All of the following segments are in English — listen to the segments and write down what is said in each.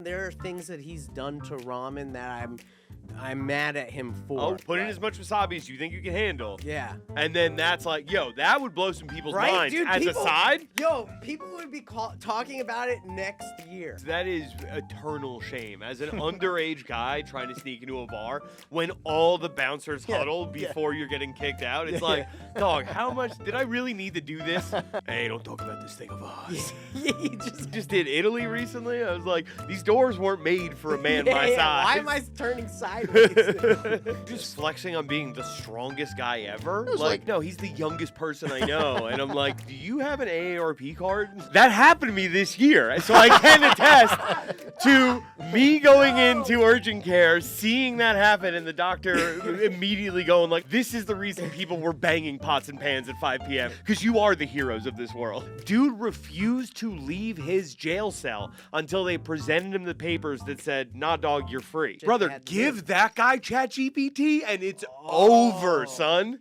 there are things that he's done to ramen that I'm mad at him for. Oh, put in as much wasabi as you think you can handle. Yeah. And then that's like, yo, that would blow some people's minds. Dude, as a side? Yo, people would be talking about it next year. That is eternal shame. As an underage guy trying to sneak into a bar, when all the bouncers huddle before you're getting kicked out, it's like, dog, how much did I really need to do this? Hey, don't talk about this thing of ours. You just did Italy recently. I was like, these doors weren't made for a man my size. Why am I turning sideways? Just flexing on being the strongest guy ever. Like, no, he's the youngest person I know. And I'm like, do you have an AARP card? That happened to me this year. So I can attest to me going into urgent care, seeing that happen, and the doctor immediately going like, this is the reason people were banging pots and pans at 5 p.m. Because you are the heroes of this world. Dude refused to leave his jail cell until they presented him the papers that said, nah, dog, you're free. Brother, give that guy ChatGPT and it's over, son.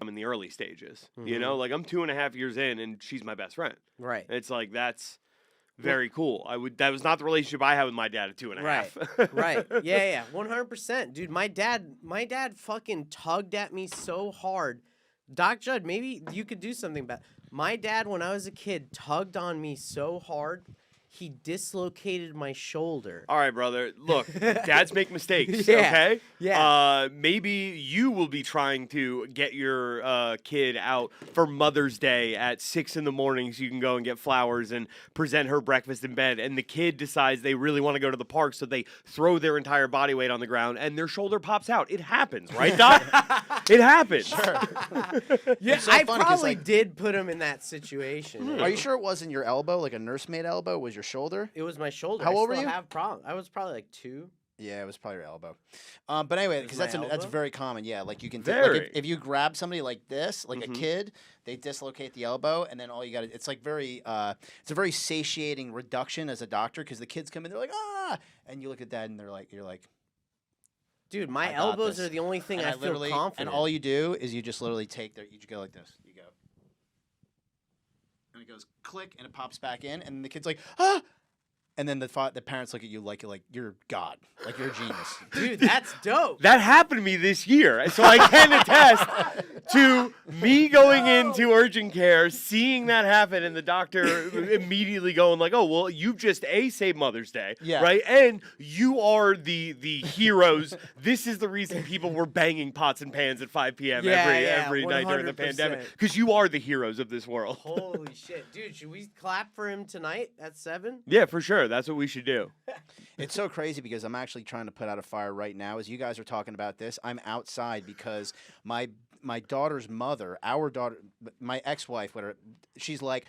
I'm in the early stages, you know, like I'm 2.5 years in and she's my best friend. Right. It's like, that's very cool. That was not the relationship I had with my dad at 2.5. Right. Yeah. 100%. Dude, my dad fucking tugged at me so hard. Doc Jud, maybe you could do something about it. My dad, when I was a kid, tugged on me so hard, he dislocated my shoulder. All right, brother. Look, dads make mistakes, Yeah. okay? Yeah. Maybe you will be trying to get your kid out for Mother's Day at 6 in the morning so you can go and get flowers and present her breakfast in bed. And the kid decides they really want to go to the park, so they throw their entire body weight on the ground and their shoulder pops out. It happens, right, Doc? It happens. Sure. Yeah, so I funny 'cause, probably like, did put him in that situation. Are you sure it wasn't your elbow, like a nursemaid elbow? Was your shoulder? It was my shoulder. How old were I you? have problems. I was probably like 2. Yeah, it was probably your elbow. But anyway, because my that's elbow? very common. Yeah, like you can Very. if you grab somebody like this, like a kid, they dislocate the elbow, and then all you got to it's like very it's a very satiating reduction as a doctor because the kids come in, they're like and you look at that and you're like. Dude, my I got elbows this. are the only thing And I feel confident. And all you do is you just literally take you just go like this. You go. And it goes click and it pops back in and the kid's like, ah! And then the parents look at you like you're God, like you're a genius. Dude, that's dope. That happened to me this year. So I can attest to me going into urgent care, seeing that happen, and the doctor immediately going like, oh, well, you've just saved Mother's Day, right? And you are the heroes. This is the reason people were banging pots and pans at 5 p.m. every night during the pandemic. Because you are the heroes of this world. Holy shit. Dude, should we clap for him tonight at 7? Yeah, for sure. That's what we should do. It's so crazy because I'm actually trying to put out a fire right now. As you guys are talking about this, I'm outside because my daughter's mother, our daughter, my ex-wife, whatever, she's like,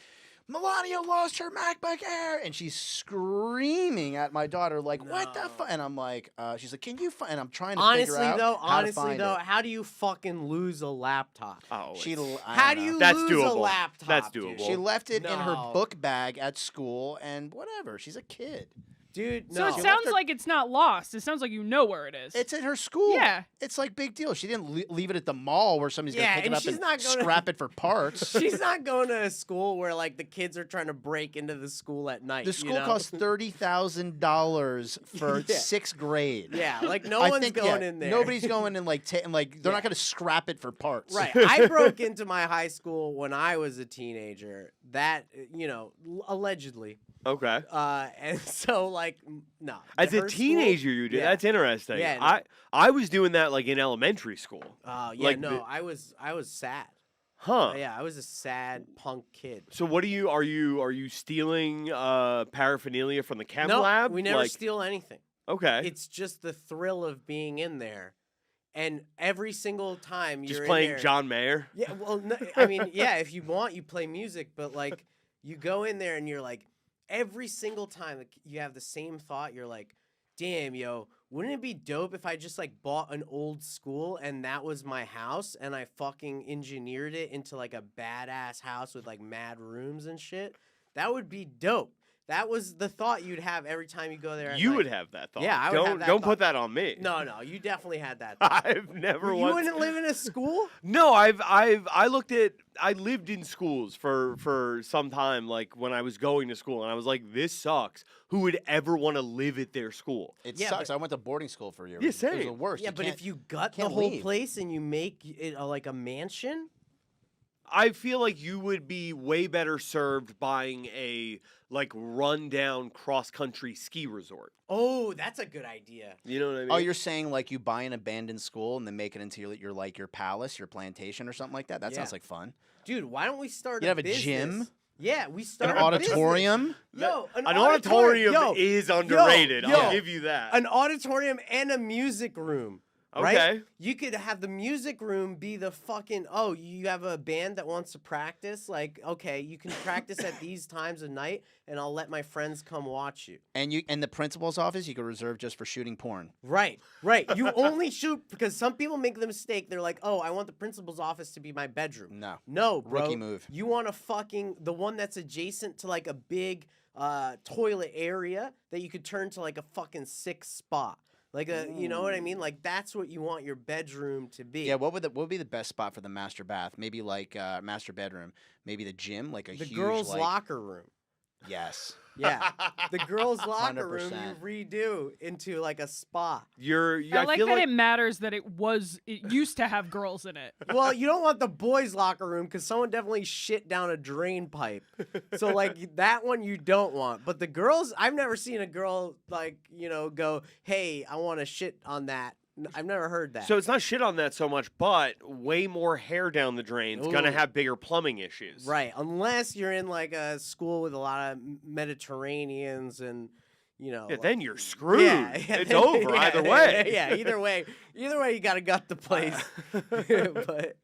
Melania lost her MacBook Air, and she's screaming at my daughter like, "What the fuck?" And I'm like, she's like, "Can you?" And I'm trying to figure out how to find it. How do you fucking lose a laptop? Oh, how do you That's lose doable. a laptop? That's dude? doable. She left it in her book bag at school, and whatever. She's a kid. Dude, So no. it sounds like it's not lost. It sounds like you know where it is. It's at her school. Yeah. It's like big deal. She didn't leave it at the mall where somebody's going to pick it up and scrap it for parts. She's not going to a school where like the kids are trying to break into the school at night. The school costs $30,000 for 6th grade. Yeah, like no one's going in there. Nobody's going in like they're not going to scrap it for parts. Right. I broke into my high school when I was a teenager. That, allegedly. Okay. And so like no. As a Her teenager, school, you did. yeah. That's interesting. Yeah, no. I was doing that like in elementary school. Yeah, like no, I was sad. Huh. Yeah, I was a sad punk kid. So what are you stealing paraphernalia from the chem No, lab? we never steal anything. Okay. It's just the thrill of being in there. And every single time just you're playing in there, John Mayer. Yeah, well, no, I mean, yeah, if you want, you play music, but like you go in there and you're like, every single time you have the same thought, you're like, damn, yo, wouldn't it be dope if I just like bought an old school and that was my house and I fucking engineered it into like a badass house with like mad rooms and shit? That would be dope. That was the thought you'd have every time you go there. At You night. would have that thought. Yeah, I would have that Don't thought. put that on me. No, you definitely had that. Thought. I've never. You once... wouldn't live in a school? No, I lived in schools for some time, like when I was going to school, and I was like, this sucks. Who would ever want to live at their school? It Yeah, sucks. but- I went to boarding school for a year. Yeah, It was the same. worst. Yeah, but if you gut the can't whole leave. place and you make it like a mansion, I feel like you would be way better served buying a like rundown cross-country ski resort. oh, that's a good idea. You know what I mean? Oh, you're saying like you buy an abandoned school and then make it into your palace, your plantation, or something like that? That Yeah. sounds like fun. Dude, why don't we start You a have a business? gym? Yeah, we An start a auditorium? business. Yo, An auditorium yo, is underrated. yo. I'll give you that. an auditorium and a music room. Okay. Right? You could have the music room be the fucking, oh, you have a band that wants to practice? Like, okay, you can practice at these times of night, and I'll let my friends come watch you. And the principal's office you could reserve just for shooting porn. Right. You only shoot, because some people make the mistake. They're like, oh, I want the principal's office to be my bedroom. No, bro. Rookie move. You want the one that's adjacent to like a big toilet area that you could turn to like a fucking sick spot. Like you know what I mean? Like that's what you want your bedroom to be. Yeah, what would be the best spot for the master bath? Maybe like master bedroom. Maybe the gym, like a the huge girls' like, locker room. Yes. Yeah, the girls' locker room 100%. you redo into like a spa. I like feel that like it matters that it used to have girls in it. Well, you don't want the boys' locker room because someone definitely shit down a drain pipe. So like that one you don't want. But the girls, I've never seen a girl like go, hey, I want to shit on that. I've never heard that. So it's not shit on that so much, but way more hair down the drain's gonna Ooh. have bigger plumbing issues. Right, unless you're in like a school with a lot of Mediterraneans and Yeah, like- then you're screwed. Yeah, It's over yeah, either way. Yeah, either way you gotta gut the place. But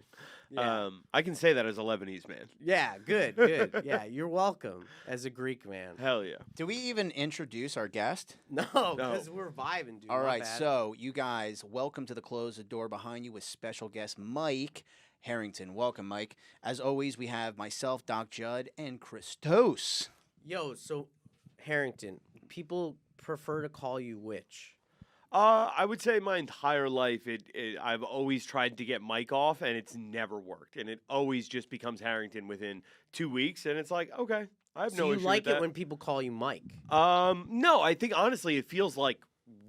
yeah. I can say that as a Lebanese man. Yeah, good. Yeah, you're welcome as a Greek man. Hell yeah. Do we even introduce our guest? No, because we're vibing, dude. All my right, bad. so you guys, welcome to the Close the Door behind you with special guest Mike Harrington. Welcome, Mike. As always, we have myself, Doc Jud, and ChrisTos. Yo, so Harrington, people prefer to call you which? I would say my entire life, I've always tried to get Mike off, and it's never worked. And it always just becomes Harrington within 2 weeks, and it's like, okay, I have So no you issue like with that. it when people call you Mike? No, I think honestly, it feels like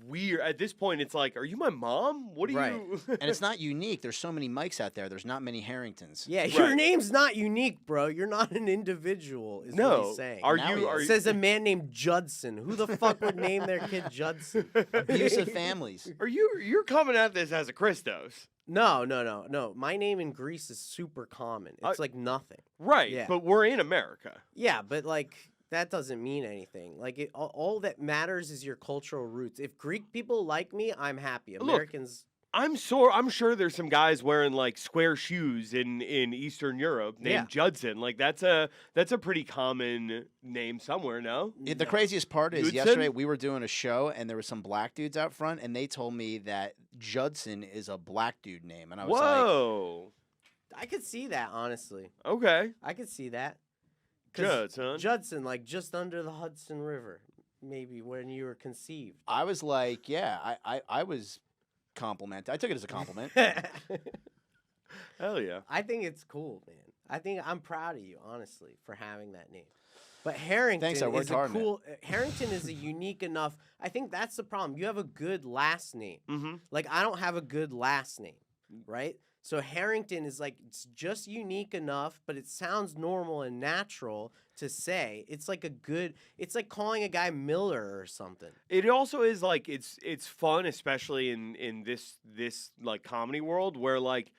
weird. At this point, it's like, are you my mom? What are Right. you? And it's not unique. There's so many Mikes out there. There's not many Harringtons. Yeah, your Right. name's not unique, bro. You're not an individual, is what No. he's saying. Are Now you? he Are It you? says a man named Judson. Who the fuck would name their kid Judson? Abusive families. Are you? You're coming at this as a ChrisTos, No. My name in Greece is super common. It's like nothing. right? Yeah. But we're in America. Yeah, but like that doesn't mean anything. Like all that matters is your cultural roots. If Greek people like me, I'm happy. Look, Americans, I'm sure there's some guys wearing like square shoes in Eastern Europe named Yeah. Judson. Like that's a pretty common name somewhere. No. Yeah, the craziest part is Judson? yesterday we were doing a show and there were some black dudes out front and they told me that Judson is a black dude name. And I was like, Whoa. I could see that honestly. Okay. I could see that. 'Cause Judson. Judson, like just under the Hudson River, maybe when you were conceived. I was like, yeah, I was complimented. I took it as a compliment. Hell yeah. I think it's cool, man. I'm proud of you, honestly, for having that name. But Harrington Thanks, I worked is a hard on it. cool. Harrington is a unique enough. I think that's the problem. You have a good last name. Mm-hmm. Like I don't have a good last name, right? So Harrington is like it's just unique enough, but it sounds normal and natural to say. It's like it's like calling a guy Miller or something. It also is like it's fun, especially in this like comedy world where like,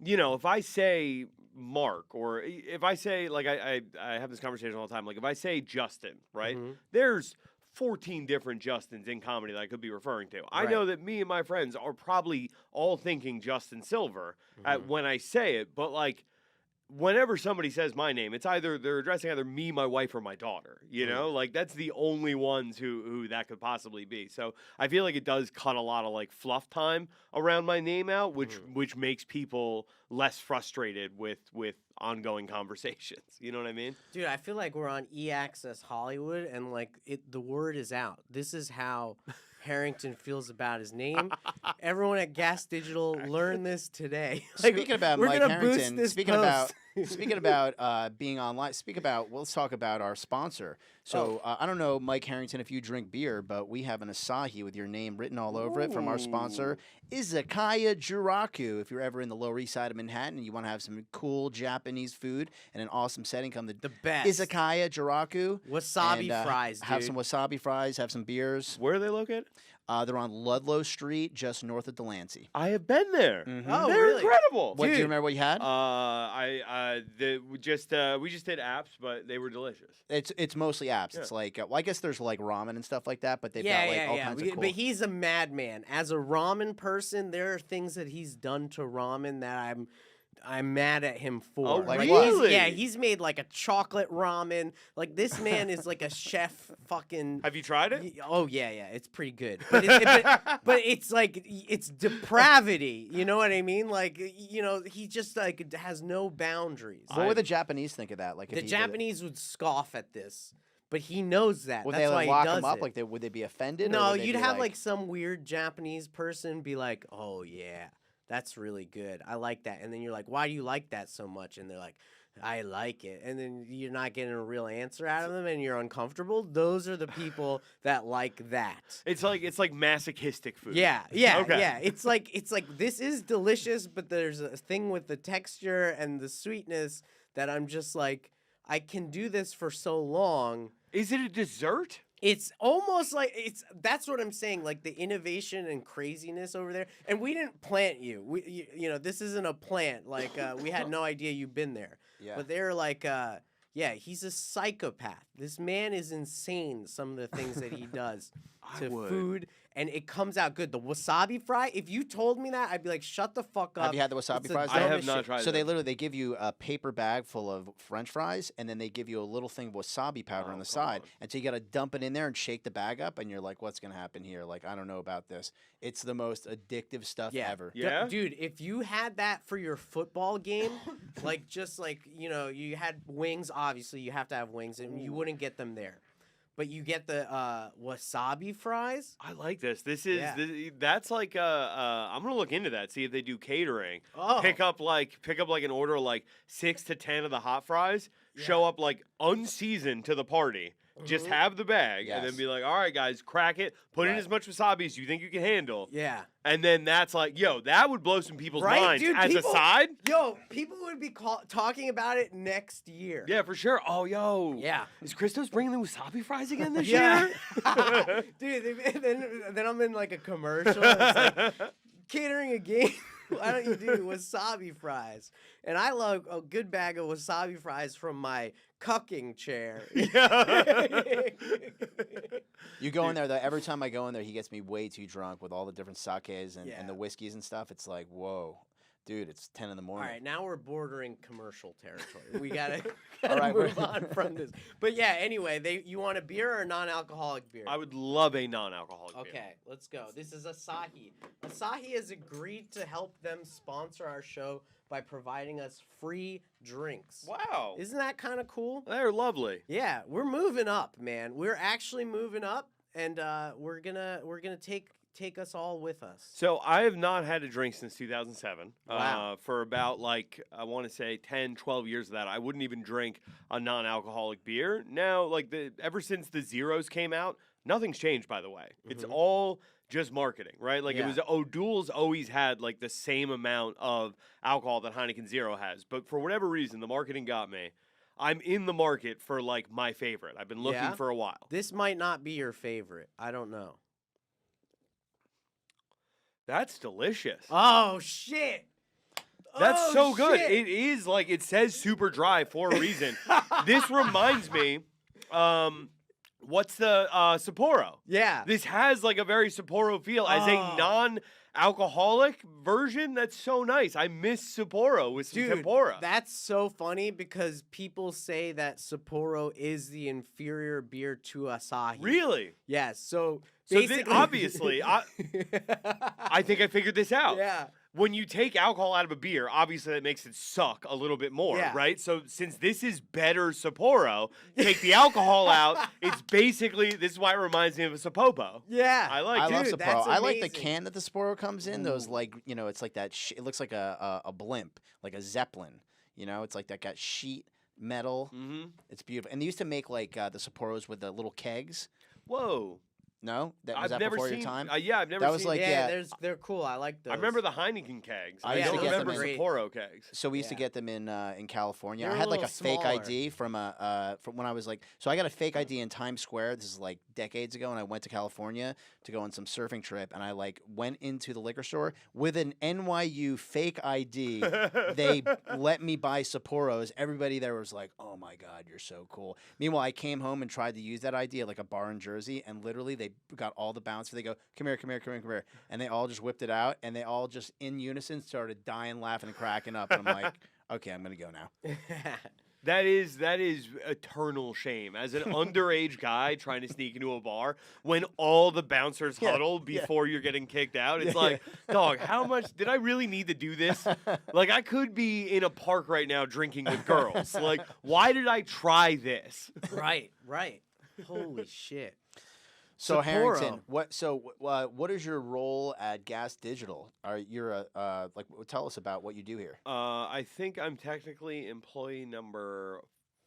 you know, if I say Mark or if I say like I have this conversation all the time. Like if I say Justin, right? Mhm. There's 14 different Justins in comedy that I could be referring to. I know that me and my friends are probably all thinking Justin Silver Mm-hmm. when I say it, but like whenever somebody says my name, it's either they're addressing either me, my wife, or my daughter. You know, like that's the only ones who that could possibly be. So I feel like it does cut a lot of like fluff time around my name out, which makes people less frustrated with ongoing conversations. You know what I mean? Dude, I feel like we're on E-Access Hollywood, and like the word is out. This is how Harrington feels about his name. Everyone at Gas Digital learned this today. Speaking about we're Mike gonna boost Harrington, this speaking post. about being online, let's talk about our sponsor. So I don't know, Mike Harrington, if you drink beer, but we have an Asahi with your name written all over it from our sponsor, Izakaya Juraku. If you're ever in the Lower East Side of Manhattan and you want to have some cool Japanese food and an awesome setting, come to the best Izakaya Juraku. Wasabi and, fries, dude. Have some wasabi fries, have some beers. Where are they located? They're on Ludlow Street, just north of Delancey. I have been there. Oh, They're really? incredible. What, do you remember what you had? We just did apps, but they were delicious. It's mostly apps. Yeah. It's like I guess there's like ramen and stuff like that, but they've yeah, got like yeah, all yeah. kinds of cool. But he's a madman. As a ramen person, there are things that he's done to ramen that I'm mad at him for. Oh, Like really? He's made like a chocolate ramen. Like this man is like a chef. Fucking. Have you tried it? Oh yeah, it's pretty good. But but it's like it's depravity. You know what I mean? Like he just like has no boundaries. What would the Japanese think of that? Like if The he did it? Japanese would scoff at this. But he knows that. Would That's they why like, he lock does him up? it. Like would they be offended? or No, would they you'd be have like some weird Japanese person be like, "Oh yeah, that's really good. I like that." And then you're like, "Why do you like that so much?" And they're like, "I like it." And then you're not getting a real answer out of them, and you're uncomfortable. Those are the people that like that. It's like masochistic food. Yeah. Okay. It's like this is delicious, but there's a thing with the texture and the sweetness that I'm just like, I can do this for so long. Is it a dessert? It's almost like that's what I'm saying, like the innovation and craziness over there. And we didn't plant you. This isn't a plant. Like we had no idea you've been there. Yeah. But they're like he's a psychopath. This man is insane, some of the things that he does to food, and it comes out good. The wasabi fry, if you told me that, I'd be like, shut the fuck up. Have you had the wasabi It's the fries? I have dumbest not shit. tried So them. they give you a paper bag full of French fries, and then they give you a little thing of wasabi powder on the side, and so you got to dump it in there and shake the bag up, and you're like, what's gonna happen here? Like, I don't know about this. It's the most addictive stuff ever. Yeah? Dude, if you had that for your football game, like just like, you had wings, obviously you have to have wings, and you wouldn't get them there. But you get the wasabi fries. I like this. That's like I'm gonna look into that. See if they do catering. Oh. Pick up like an order of like 6 to 10 of the hot fries. Show up like unseasoned to the party. Just have the bag and then Yes. be like, all right, guys, crack it. Put in as much wasabi as you think you can handle. Yeah. And then that's like, that would blow some people's Right, minds dude, as people- a side. Yo, people would be talking about it next year. Yeah, for sure. Oh, yo. Yeah. Is ChrisTos bringing the wasabi fries again this Yeah. year? Dude, then I'm in like a commercial. It's like, catering a game. Why don't you do wasabi fries? And I love a good bag of wasabi fries from my cucking chair. You go in there, though, every time I go in there, he gets me way too drunk with all the different sakes and Yeah. the whiskeys and stuff. It's like, whoa. Dude, it's 10 in the All morning. right, now we're bordering commercial territory. We gotta, All right, move we're- on from this. But yeah, anyway, you want a beer or a non-alcoholic beer? I would love a non-alcoholic beer. Okay, let's go. This is Asahi. Asahi has agreed to help them sponsor our show by providing us free drinks. Wow. Isn't that kind of cool? They're lovely. Yeah, we're moving up, man. We're actually moving up, and we're gonna take us all with us. So I have not had a drink since 2007. Wow. For about like, I want to say 10, 12 years of that. I wouldn't even drink a non-alcoholic beer. Now, like ever since the Zeros came out, nothing's changed, by the way. It's all just marketing, right? Like it was O'Doul's always had like the same amount of alcohol that Heineken Zero has. But for whatever reason, the marketing got me. I'm in the market for like my favorite. I've been looking Yeah? for a while. This might not be your favorite. I don't know. That's delicious. Oh shit! That's Oh, so good. shit! It is like it says super dry for a reason. This reminds me, what's the Sapporo? Yeah. This has like a very Sapporo feel as a Oh. alcoholic version, that's so nice. I miss Sapporo with some Dude, tempura. that's so funny because people say that Sapporo is the inferior beer to Asahi. Really? Yes. So So basically, obviously, I think I figured this out. Yeah. When you take alcohol out of a beer, obviously that makes it suck a little bit more, Yeah. right? So since this is better Sapporo, take the alcohol out. It's basically, this is why it reminds me of a Sapopo. Yeah. I like I it. love Dude, Sapporo. that's I like the amazing. can that the Sapporo comes in. Those Ooh. like it's like that. It looks like a blimp, like a zeppelin. It's like that got sheet metal. Mm-hmm. It's beautiful. And they used to make like the Sapporos with the little kegs. Whoa. No, was I've that never before seen, your time? yeah, I've never That seen. was like- yeah, yeah. they're cool. I like those. I remember the Heineken kegs. I I used don't to get them remember in- Sapporo kegs. So we used to Yeah. get them in California. They're I a had like little a fake smaller. ID from when I was like, so I got a fake ID in Times Square. This is like decades ago, and I went to California to go on some surfing trip, and I like went into the liquor store with an NYU fake ID. They let me buy Sapporos. Everybody there was like, "Oh my god, you're so cool." Meanwhile, I came home and tried to use that ID at like a bar in Jersey, and literally they got all the bouncers. They go, "Come here, come here, come here, come here," and they all just whipped it out, and they all just in unison started dying, laughing, and cracking up. And I'm like, "Okay, I'm gonna go now." That is eternal shame. As an underage guy trying to sneak into a bar, when all the bouncers Yeah, huddle yeah. before you're getting kicked out, it's Yeah. like, dog, how much did I really need to do this? Like, I could be in a park right now drinking with girls. Like, why did I try this? right. Holy shit. So Sapporo. Harrington, what is your role at GaS Digital? You're tell us about what you do here. I think I'm technically employee number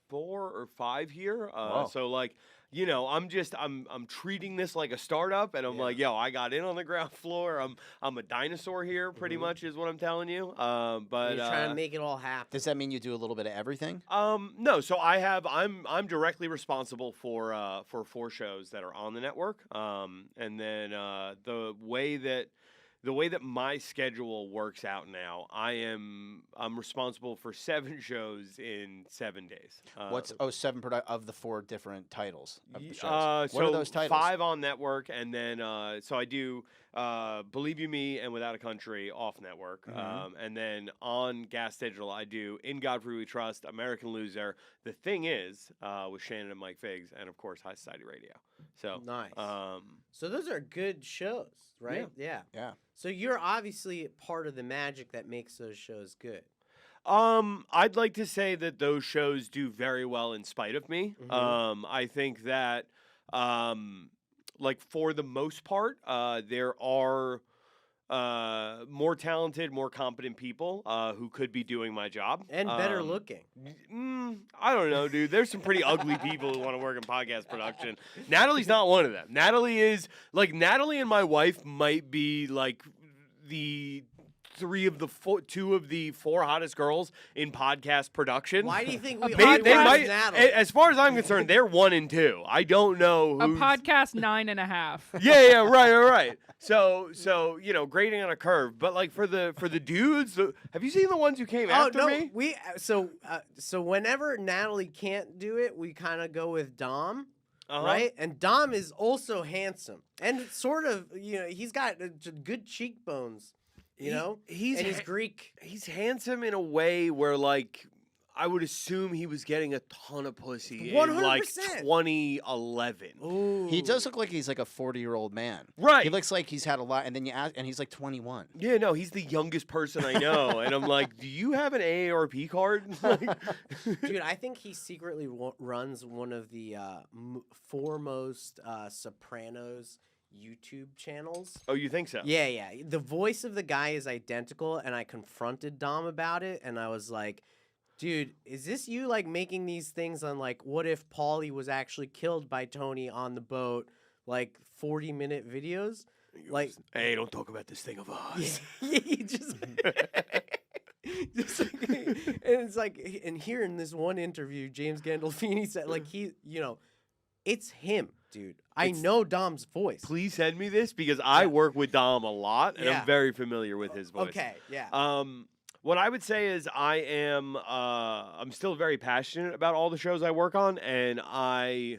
4 or 5 here. Wow. So like, I'm treating this like a startup, and I'm Yeah. like, yo, I got in on the ground floor. I'm a dinosaur here, pretty much is what I'm telling you. But You're trying to make it all happen. Does that mean you do a little bit of everything? no, so I'm directly responsible for 4 shows that are on the network. And then the way that my schedule works out now, I'm responsible for 7 shows in 7 days. What's 7 of the 4 different titles of the shows? What so are those titles? 5 on network, and then so I do Believe You Me and Without a Country off network, and then on GaS Digital I do In Godfrey We Trust, American Loser, The Thing Is, with Shannon and Mike Figs, and of course High Society Radio. So Nice. So those are good shows, right? Yeah. Yeah. So you're obviously part of the magic that makes those shows good. I'd like to say that those shows do very well in spite of me. I think that, like for the most part, there are more talented, more competent people who could be doing my job And better looking. I don't know, dude. There's some pretty ugly people who want to work in podcast production. Natalie's not one of them. Natalie and my wife might be like the 2 of the 4 hottest girls in podcast production. Why do you think we They all They watch might, Natalie? as far as I'm concerned, they're 1 and 2. I don't know A who's... podcast 9.5. Yeah, right. So grading on a curve. But like for the dudes, have you seen the ones who came after me? So whenever Natalie can't do it, we kind of go with Dom. Uh-huh. Right? And Dom is also handsome. And sort of, he's got good cheekbones, and he's Greek. He's handsome in a way where like I would assume he was getting a ton of pussy in like 100%. 2011. Ooh. He does look like he's like a 40-year-old man. Right. He looks like he's had a lot, and then you ask, and he's like 21. Yeah, no, he's the youngest person I know, and I'm like, do you have an AARP card? Dude, I think he secretly runs one of the foremost Sopranos YouTube channels. Oh, you think so? Yeah. The voice of the guy is identical, and I confronted Dom about it, and I was like, dude, is this you like making these things on like what if Paulie was actually killed by Tony on the boat, like 40-minute videos? Like, hey, don't talk about this thing of ours. yeah, you just and it's like, and here in this one interview, James Gandolfini said like it's him, dude. I know Dom's voice. Please send me this because I work with Dom a lot, and Yeah. I'm very familiar with his voice. Okay, yeah. What I would say is I'm still very passionate about all the shows I work on, and I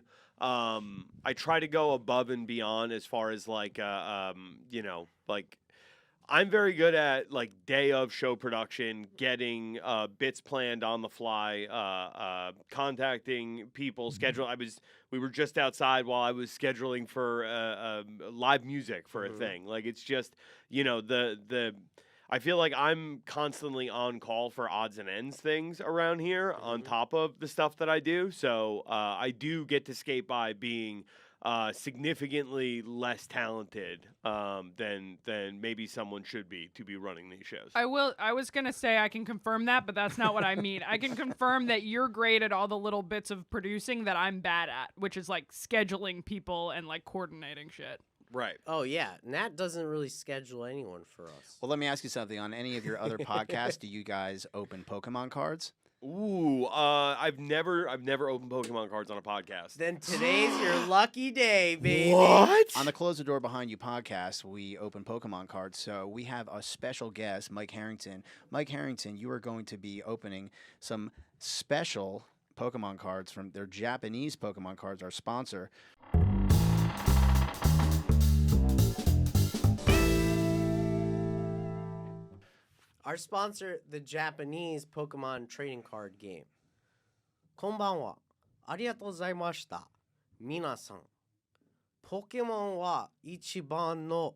try to go above and beyond as far as like I'm very good at like day of show production, getting bits planned on the fly, contacting people, schedule. We were just outside while I was scheduling for live music for a thing. Like it's just, you know, I feel like I'm constantly on call for odds and ends things around here on top of the stuff that I do. So I do get to skate by being significantly less talented than maybe someone should be to be running these shows. I was gonna say I can confirm that, but that's not what I mean. I can confirm that you're great at all the little bits of producing that I'm bad at, which is like scheduling people and like coordinating shit. Right. Oh yeah, Nat doesn't really schedule anyone for us. Well, let me ask you something. On any of your other podcasts, do you guys open Pokemon cards? Ooh, I've never opened Pokemon cards on a podcast. Then today's your lucky day, baby. What? On the Close the Door Behind You podcast, we open Pokemon cards. So we have a special guest, Mike Harrington. Mike Harrington, you are going to be opening some special Pokemon cards from their Japanese Pokemon cards, our sponsor. Our sponsor, the Japanese Pokemon trading card game. Konbanwa. Arigatou gozaimashita. Minasan. Pokemon wa ichiban no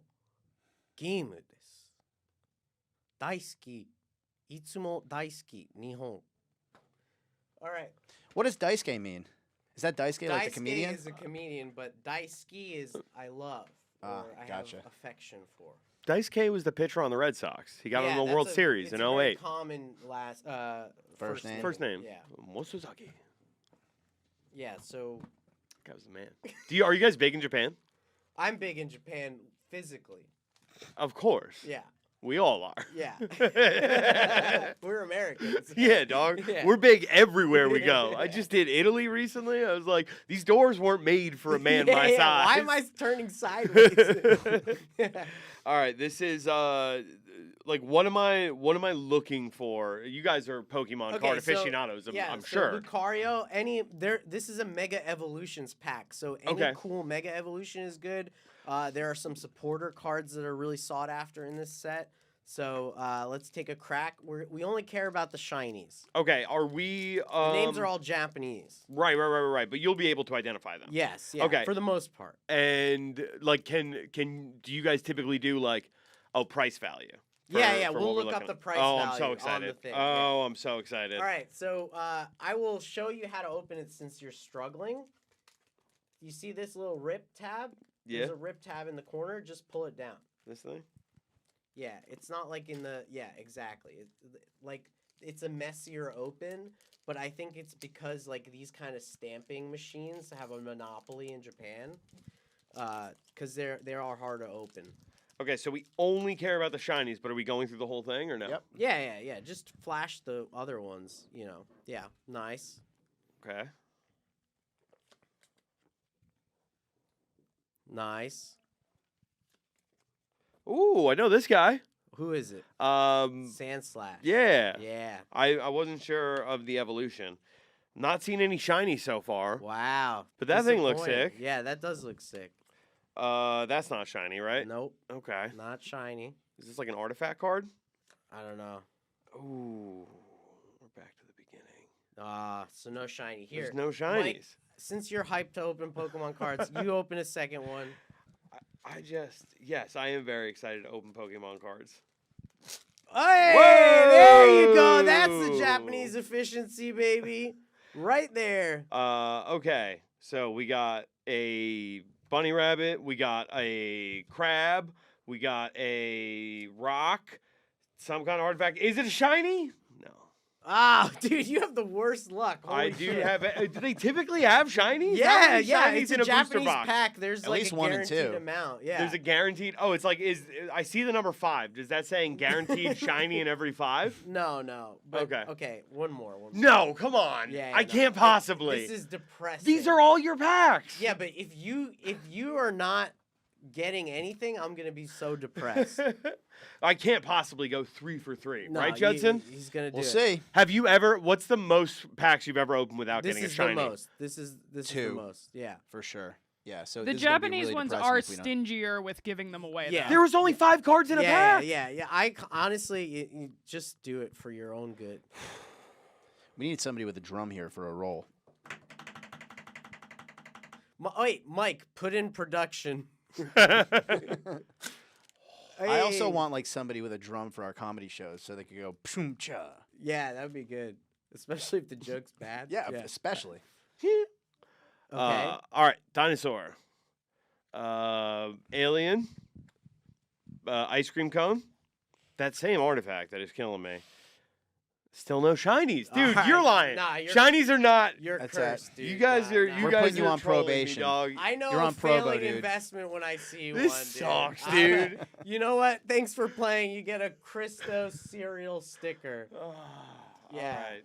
game desu. Daisuki. Itsumo daisuki. Nihon. All right. What does Daisuke mean? Is that Daisuke like the Daisuke comedian? is a comedian, but Daisuki is I love. Or I gotcha. have affection for. Daisuke was the pitcher on the Red Sox. He got on the that's World Series it's in a very 08. common last First name. First name. Yeah. Mosuzaki. Yeah, so That was the man. Are you guys big in Japan? I'm big in Japan physically. Of course. Yeah. We all are. Yeah. We're Americans. Yeah, dog. Yeah. We're big everywhere we go. I just did Italy recently. I was like, these doors weren't made for a man my size. Why am I turning sideways? All right, this is like what am I looking for? You guys are Pokemon card aficionados, I'm sure. Lucario, this is a Mega Evolutions pack, so any cool Mega Evolution is good. There are some supporter cards that are really sought after in this set. So let's take a crack. We only care about the shinies. Okay, are we? The names are all Japanese. Right. But you'll be able to identify them. Yes. Yeah, okay. For the most part. And like, do you guys typically do like, price value? Yeah. We'll look up the price value. I'm so excited. On the thing. I'm so excited. All right. So I will show you how to open it since you're struggling. You see this little rip tab? Yeah. There's a rip tab in the corner. Just pull it down. This thing? Yeah, it's not like in the... Yeah, exactly. It's a messier open, but I think it's because, like, these kind of stamping machines have a monopoly in Japan, because they are hard to open. Okay, so we only care about the shinies, but are we going through the whole thing or no? Yep. Yeah. Just flash the other ones, you know. Yeah, nice. Okay. Nice. Ooh, I know this guy. Who is it? Sandslash. Yeah. Yeah. I wasn't sure of the evolution. Not seen any shiny so far. Wow. But that thing looks Disappointing. sick. Yeah, that does look sick. That's not shiny, right? Nope. Okay. Not shiny. Is this like an artifact card? I don't know. Ooh. We're back to the beginning. So no shiny here. There's no shinies. Mike, since you're hyped to open Pokemon cards, you open a second one. Yes, I am very excited to open Pokemon cards. Hey, Whoa! there you go. That's the Japanese efficiency, baby. Right there. Okay. So we got a bunny rabbit, we got a crab, we got a rock, some kind of artifact. Is it a shiny? No. Ah, dude, you have the worst luck. I Holy do shit. have. Do they typically have shinies? Yeah, How many yeah. shinies It's in a booster Japanese box? pack. There's At like least a one and guaranteed two. amount. Yeah. There's a guaranteed. Oh, it's like I see the number 5. Is that saying guaranteed shiny in every 5? No. But, Okay. Okay. One more. No, come on. Yeah, I no. can't possibly. This is depressing. These are all your packs. Yeah, but if you are not getting anything, I'm gonna be so depressed. I can't possibly go 3 for 3, No, right, Judson? He's gonna do We'll it. see. Have you ever? What's the most packs you've ever opened without This getting a is shiny? the most. This is the Two. most. Yeah. For sure. Yeah, so The this is gonna be Japanese really ones depressing are if we don't- stingier with giving them away. Yeah. though. There was only 5 cards in a pack. Yeah. Honestly, you just do it for your own good. We need somebody with a drum here for a roll. Wait, Mike, put in production. I also Hey. want like somebody with a drum for our comedy shows, so they could go pshum cha. Yeah, that'd be good, especially if the joke's bad. Yeah, especially. Okay. All right, dinosaur, alien, ice cream cone. That same artifact that is killing me. Still no shinies, dude. All You're right, lying. nah, you're- Shinies are not. You're That's cursed, it. dude. You guys Nah, are. nah. You We're guys putting you are on trolling me, probation. dog. I know You're a on probo, failing dude. investment when I see This one. sucks, dude. dude. You know what? Thanks for playing. You get a ChrisTos cereal sticker. Oh, Yeah. All right.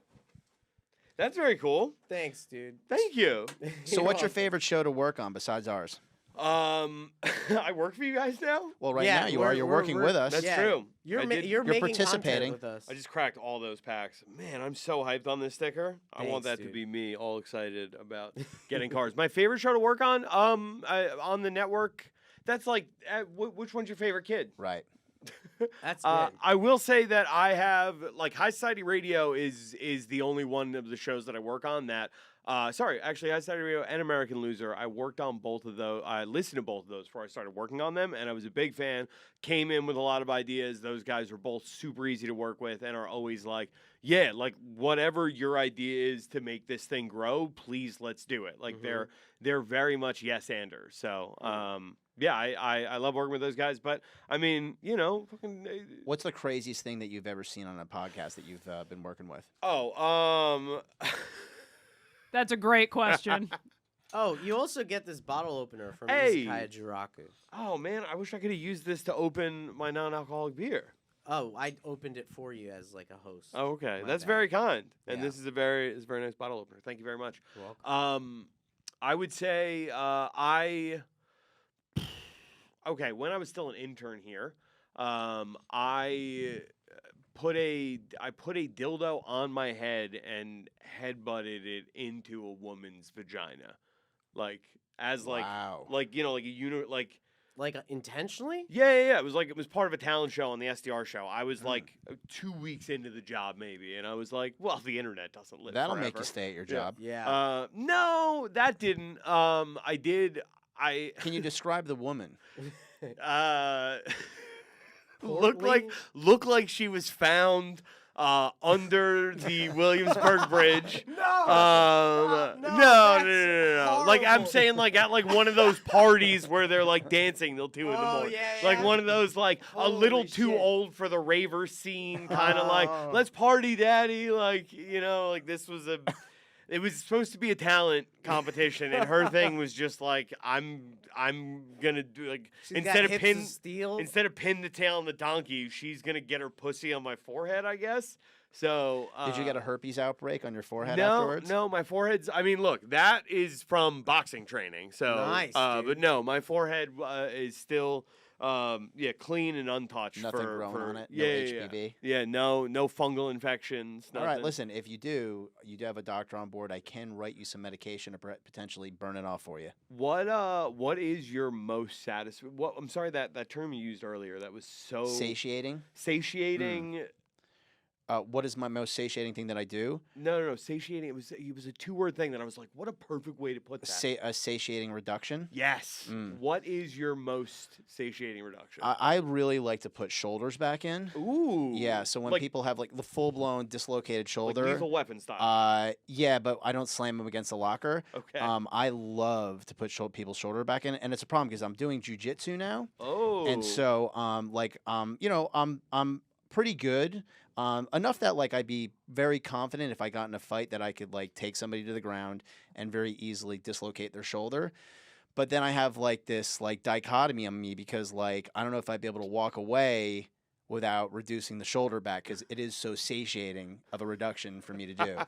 That's very cool. Thanks, dude. Thank you. So, You're what's your welcome. favorite show to work on besides ours? I work for you guys now. Well, right Yeah, now you we're- are. You're we're- working we're- with us. That's Yeah, true. You're I ma- did- you're You're making participating. content with us. I just cracked all those packs. Man, I'm so hyped on this sticker. I want Thanks, that to dude. be me, all excited about getting cards. My favorite show to work on, on the network. That's like, which one's your favorite kid? Right. That's good. I will say that I have like High Society Radio is the only one of the shows that I work on that. Sorry, actually, High Society Radio and American Loser. I worked on both of those. I listened to both of those before I started working on them, and I was a big fan. Came in with a lot of ideas. Those guys are both super easy to work with, and are always like, "Yeah, like whatever your idea is to make this thing grow, please let's do it." Like they're very much yes-anders. So yeah, I love working with those guys. But I mean, you know, fucking. What's the craziest thing that you've ever seen on a podcast that you've been working with? That's a great question. Oh, you also get this bottle opener from Hey. Izakaya Juraku. Oh man, I wish I could have used this to open my non-alcoholic beer. Oh, I opened it for you as like a host. Oh, okay, My that's bad. very kind, and Yeah. this is a very nice bottle opener. Thank you very much. You're welcome. I would say okay, when I was still an intern here, I put a dildo on my head and headbutted it into a woman's vagina, like as Wow. like you know like a unit like. Like intentionally? Yeah. It was part of a talent show on the SDR show. I was like 2 weeks into the job maybe, and I was like, well, the internet doesn't live That'll forever. make you stay at your job. Yeah. No, that didn't. I did. Can you describe the woman? Portly? Looked like she was found under the Williamsburg Bridge. No, No. Like I'm horrible. saying, like at like one of those parties where they're like dancing till 2 in the Oh, morning. yeah, Like yeah. one of those like a little Holy too shit. old for the raver scene, kind of like Oh. let's party, daddy. Like you know, like this was a. It was supposed to be a talent competition, and her thing was just like I'm gonna do like She's instead got of hips pin of steel. instead of pin the tail on the donkey, she's gonna get her pussy on my forehead, I guess. So Did you get a herpes outbreak on your forehead no, afterwards? No, my forehead's. I mean, look, that is from boxing training. So Nice, but dude. no, my forehead is still clean and untouched. Nothing for, growing for, on it? No Yeah, HPV? Yeah, no fungal infections. All right, nothing. listen, if you do have a doctor on board, I can write you some medication to potentially burn it off for you. What is your most satisfying? What I'm sorry that term you used earlier that was so Satiating? satiating. What is my most satiating thing that I do? No, satiating. It was a 2-word thing that I was like, what a perfect way to put that. A satiating reduction? Yes. Mm. What is your most satiating reduction? I really like to put shoulders back in. Ooh. Yeah, so when like, people have like the full-blown dislocated like shoulder, Lethal Weapon style. yeah, but I don't slam them against the locker. Okay. I love to put people's shoulder back in, and it's a problem because I'm doing jujitsu now, oh. and so I'm pretty good. Enough that like I'd be very confident if I got in a fight that I could like take somebody to the ground and very easily dislocate their shoulder. But then I have like this like dichotomy on me because like I don't know if I'd be able to walk away without reducing the shoulder back because it is so satiating of a reduction for me to do.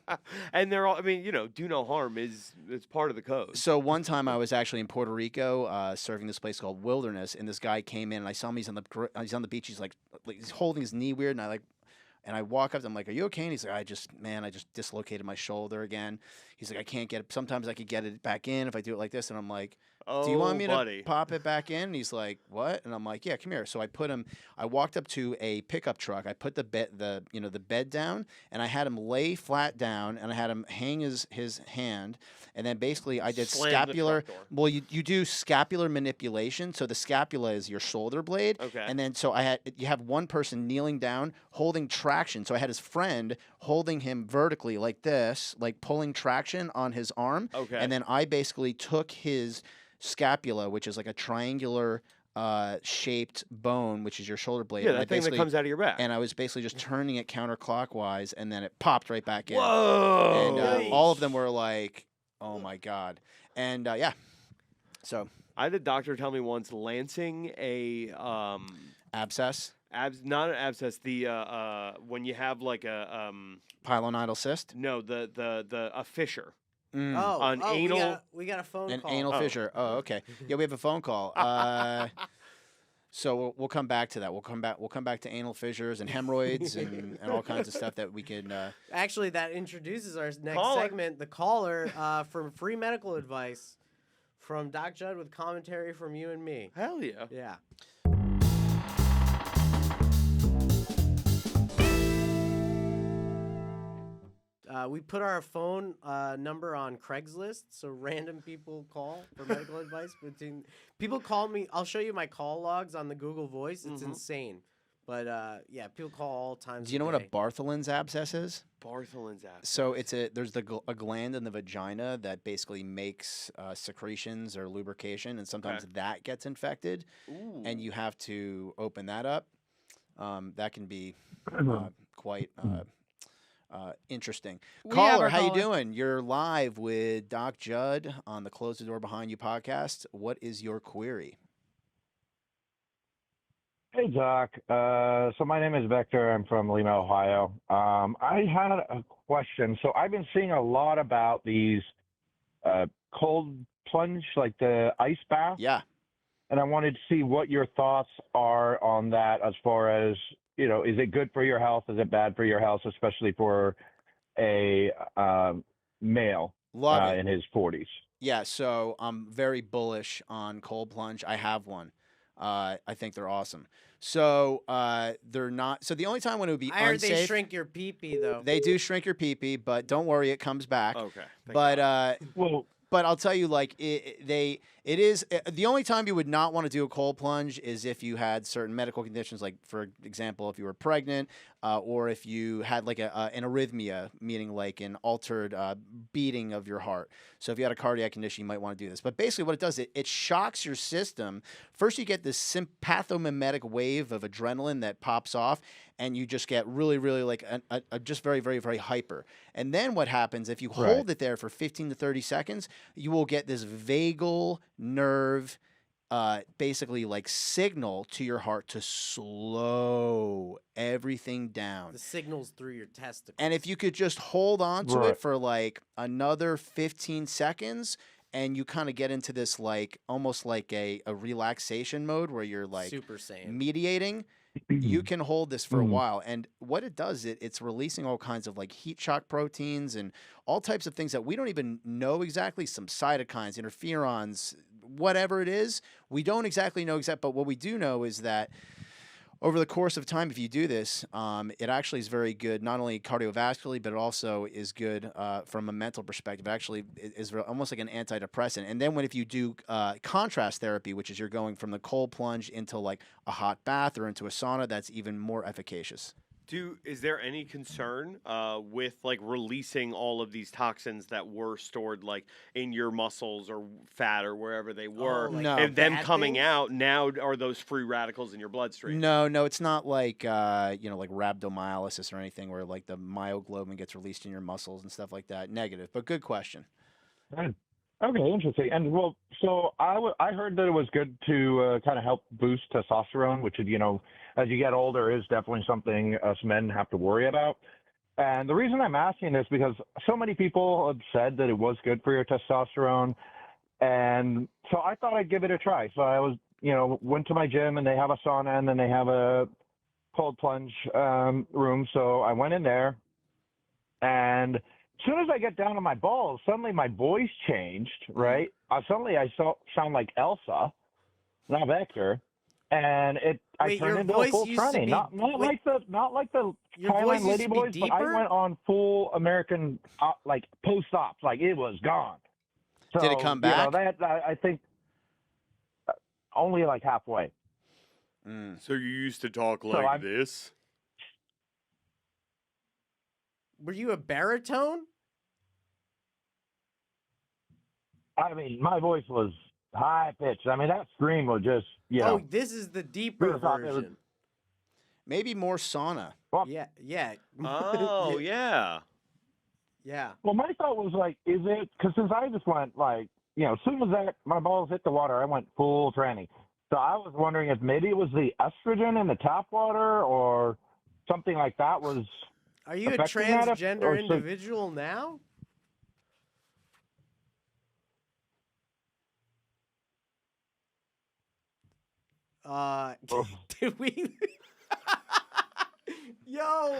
And they're all. I mean, do no harm it's part of the code. So one time I was actually in Puerto Rico serving this place called Wilderness, and this guy came in and I saw him. He's on the beach. He's like he's holding his knee weird, and I walk up to him like, "Are you okay?" And he's like, I just dislocated my shoulder again. He's like, I can't get it. Sometimes I could get it back in if I do it like this. And I'm like, do you want me buddy. to pop it back in? And he's like, what? And I'm like, yeah, come here. So I walked up to a pickup truck. I put the bed down, and I had him lay flat down, and I had him hang his hand, and then basically I did Slam the scapular. truck door. Well, you do scapular manipulation. So the scapula is your shoulder blade. Okay. And then you have one person kneeling down, holding traction. So I had his friend holding him vertically like this, like pulling traction on his arm. Okay. And then I basically took his scapula, which is like a triangular shaped bone, which is your shoulder blade. Yeah, and that thing that comes out of your back. And I was basically just turning it counterclockwise, and then it popped right back in. Whoa! And all of them were like, oh my God. And yeah. So I had a doctor tell me once lancing a abscess, not an abscess. The when you have like a pilonidal cyst. no, a fissure. Mm. Oh, anal- we got a phone An call. anal fissure. Oh, okay. Yeah, we have a phone call. So we'll come back to that. We'll come back to anal fissures and hemorrhoids and all kinds of stuff that we can. Actually, that introduces our next Caller. segment, the caller for free medical advice from Doc Jud with commentary from you and me. Hell yeah. Yeah. We put our phone number on Craigslist, so random people call for medical advice. People call me. I'll show you my call logs on the Google Voice. It's insane. But yeah, people call all times. Do you know what a Bartholin's abscess is? Bartholin's abscess. So there's a gland in the vagina that basically makes secretions or lubrication, and sometimes that gets infected, and you have to open that up. That can be quite interesting. We have Caller, our how you caller. doing? You're live with Doc Jud on the Close the Door Behind You podcast. What is your query? Hey, Doc. So my name is Victor. I'm from Lima, Ohio. I had a question. So I've been seeing a lot about these cold plunge, like the ice bath. Yeah. And I wanted to see what your thoughts are on that as far as, is it good for your health? Is it bad for your health, especially for a male Love it. in his 40s? Yeah, so I'm very bullish on cold plunge. I have one. I think they're awesome. So they're not. So the only time when it would be I heard unsafe, they shrink your pee-pee, though. they do shrink your pee-pee, but don't worry, it comes back. Okay. Thank But Well, but I'll tell you, like it is the only time you would not want to do a cold plunge is if you had certain medical conditions, like for example, if you were pregnant, or if you had like an arrhythmia, meaning like an altered beating of your heart. So if you had a cardiac condition, you might want to do this. But basically, what it does, it shocks your system. First, you get this sympathomimetic wave of adrenaline that pops off, and you just get really, really like just very, very, very hyper. And then what happens if you hold it there for 15 to 30 seconds, you will get this vagal nerve, basically like signal to your heart to slow everything down. The signals through your testicles. And if you could just hold on to it for like another 15 seconds, and you kind of get into this like almost like a relaxation mode where you're like Super Saiyan. mediating, you can hold this for a while. And what it does, it's releasing all kinds of like heat shock proteins and all types of things that we don't even know exactly, some cytokines, interferons, whatever it is. We don't exactly know but what we do know is that over the course of time, if you do this, it actually is very good, not only cardiovascularly, but it also is good from a mental perspective. It actually is almost like an antidepressant. And then if you do contrast therapy, which is you're going from the cold plunge into like a hot bath or into a sauna, that's even more efficacious. Is there any concern with like releasing all of these toxins that were stored like in your muscles or fat or wherever they were, like No. and them bad coming things? out now are those free radicals in your bloodstream? No, it's not like like rhabdomyolysis or anything where like the myoglobin gets released in your muscles and stuff like that. Negative, but good question. Okay, interesting. And well, so I heard that it was good to kind of help boost testosterone, which is, as you get older, is definitely something us men have to worry about. And the reason I'm asking this because so many people have said that it was good for your testosterone, and so I thought I'd give it a try. So I was, went to my gym, and they have a sauna, and then they have a cold plunge room. So I went in there, and as soon as I get down to my balls, suddenly my voice changed, right? suddenly I sound like Elsa, not Vector, and I Wait, turned your into a voice full used to tranny. be- Not wait. like the Your voice Thailand used to be Ladyboys, but I deeper? went on full American like post-ops, like it was gone. So, Did it come back? that I think only like halfway. So you used to talk So like I'm- this? Were you a baritone? I mean, my voice was high pitched. I mean, that scream was just, Oh, this is the deeper Who'd have thought it was- version. Maybe more sauna. Yeah, yeah. Oh, yeah. Yeah. Well, my thought was like, is it because since I just went like, as soon as my balls hit the water, I went full tranny. So I was wondering if maybe it was the estrogen in the tap water or something like that was. Are you a affecting that transgender or so- individual now? Did we? Yo.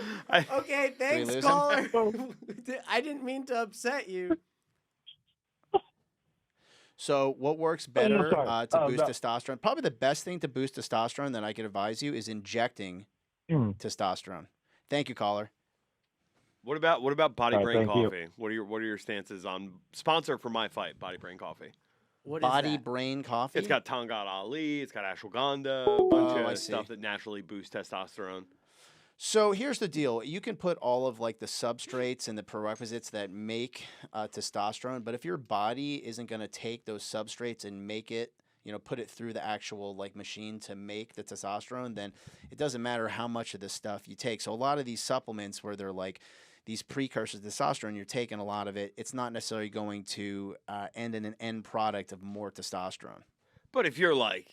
Okay, thanks, lose him? caller. I didn't mean to upset you. So what works better sorry. to boost no. testosterone? Probably the best thing to boost testosterone that I could advise you is injecting testosterone. Thank you, caller. What about Body All right, Brain thank you. Coffee? What are your stances on sponsor for my fight, Body Brain Coffee? What is Body that? Brain Coffee. It's got Tangat Ali, it's got ashwagandha, a bunch I of see. stuff that naturally boosts testosterone. So here's the deal: you can put all of like the substrates and the prerequisites that make testosterone, but if your body isn't going to take those substrates and make it, put it through the actual like machine to make the testosterone, then it doesn't matter how much of this stuff you take. So a lot of these supplements where they're like these precursors to testosterone, you're taking a lot of it. It's not necessarily going to end in an end product of more testosterone. But if you're like,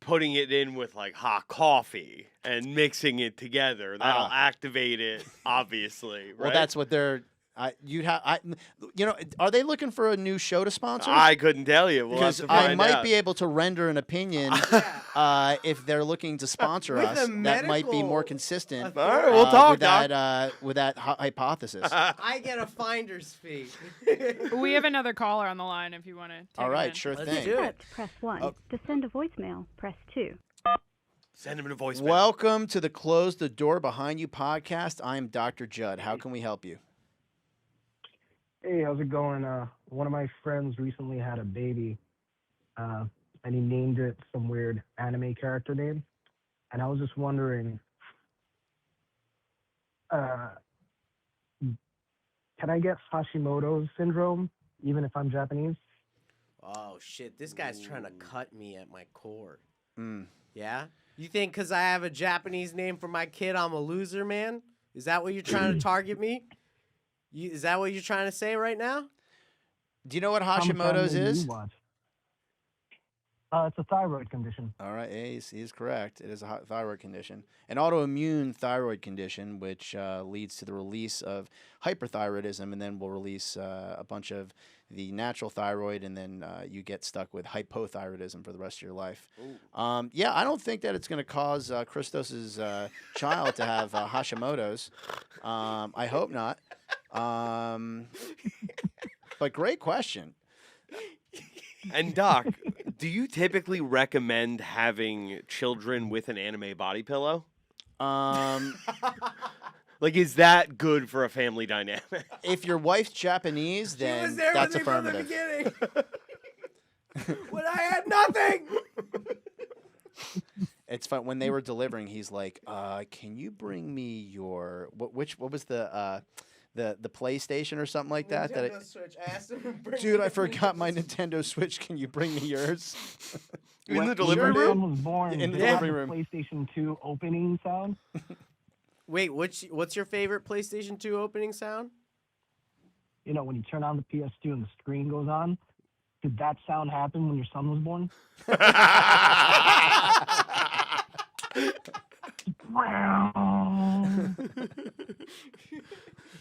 putting it in with like hot coffee and mixing it together, that'll activate it, obviously. Right? Well, that's what they're. Are they looking for a new show to sponsor? I couldn't tell you. We'll have Because to I find might out. be able to render an opinion if they're looking to sponsor With us. a That might be more medical consistent. All right, we'll talk, Doc. with that hypothesis. I get a finder's fee. We have another caller on the line if you want to take All him right, in. sure Let's thing. do it. Script, press 1. Oh. To send a voicemail, press 2. Send him a voicemail. Welcome to the Close the Door Behind You podcast. I'm Dr. Jud. How can we help you? Hey, how's it going? One of my friends recently had a baby, and he named it some weird anime character name. And I was just wondering, can I get Hashimoto's syndrome even if I'm Japanese? Oh shit! This guy's trying to cut me at my core. Mm. Yeah? You think because I have a Japanese name for my kid, I'm a loser, man? Is that what you're trying to target me? Is that what you're trying to say right now? Do you know what How much Hashimoto's anime do is? you watch? It's a thyroid condition. All right, he's correct. It is a thyroid condition, an autoimmune thyroid condition, which leads to the release of hyperthyroidism, and then will release a bunch of the natural thyroid, and then you get stuck with hypothyroidism for the rest of your life. Yeah, I don't think that it's going to cause ChrisTos' child to have Hashimoto's. I hope not. But great question. And Doc, do you typically recommend having children with an anime body pillow? Like, is that good for a family dynamic? If your wife's Japanese, She was then there that's with me from the affirmative. beginning. When I had nothing. It's fun when they were delivering. He's like, "Can you bring me your what was the PlayStation or something like that?" Nintendo Switch. I asked him to bring Dude, me I the forgot my Nintendo Switch. Can you bring me yours? In the When delivery your room? son was born, In the did it have delivery the room. PlayStation 2 opening sound? Wait, what's your favorite PlayStation 2 opening sound? You know, when you turn on the PS2 and the screen goes on, did that sound happen when your son was born?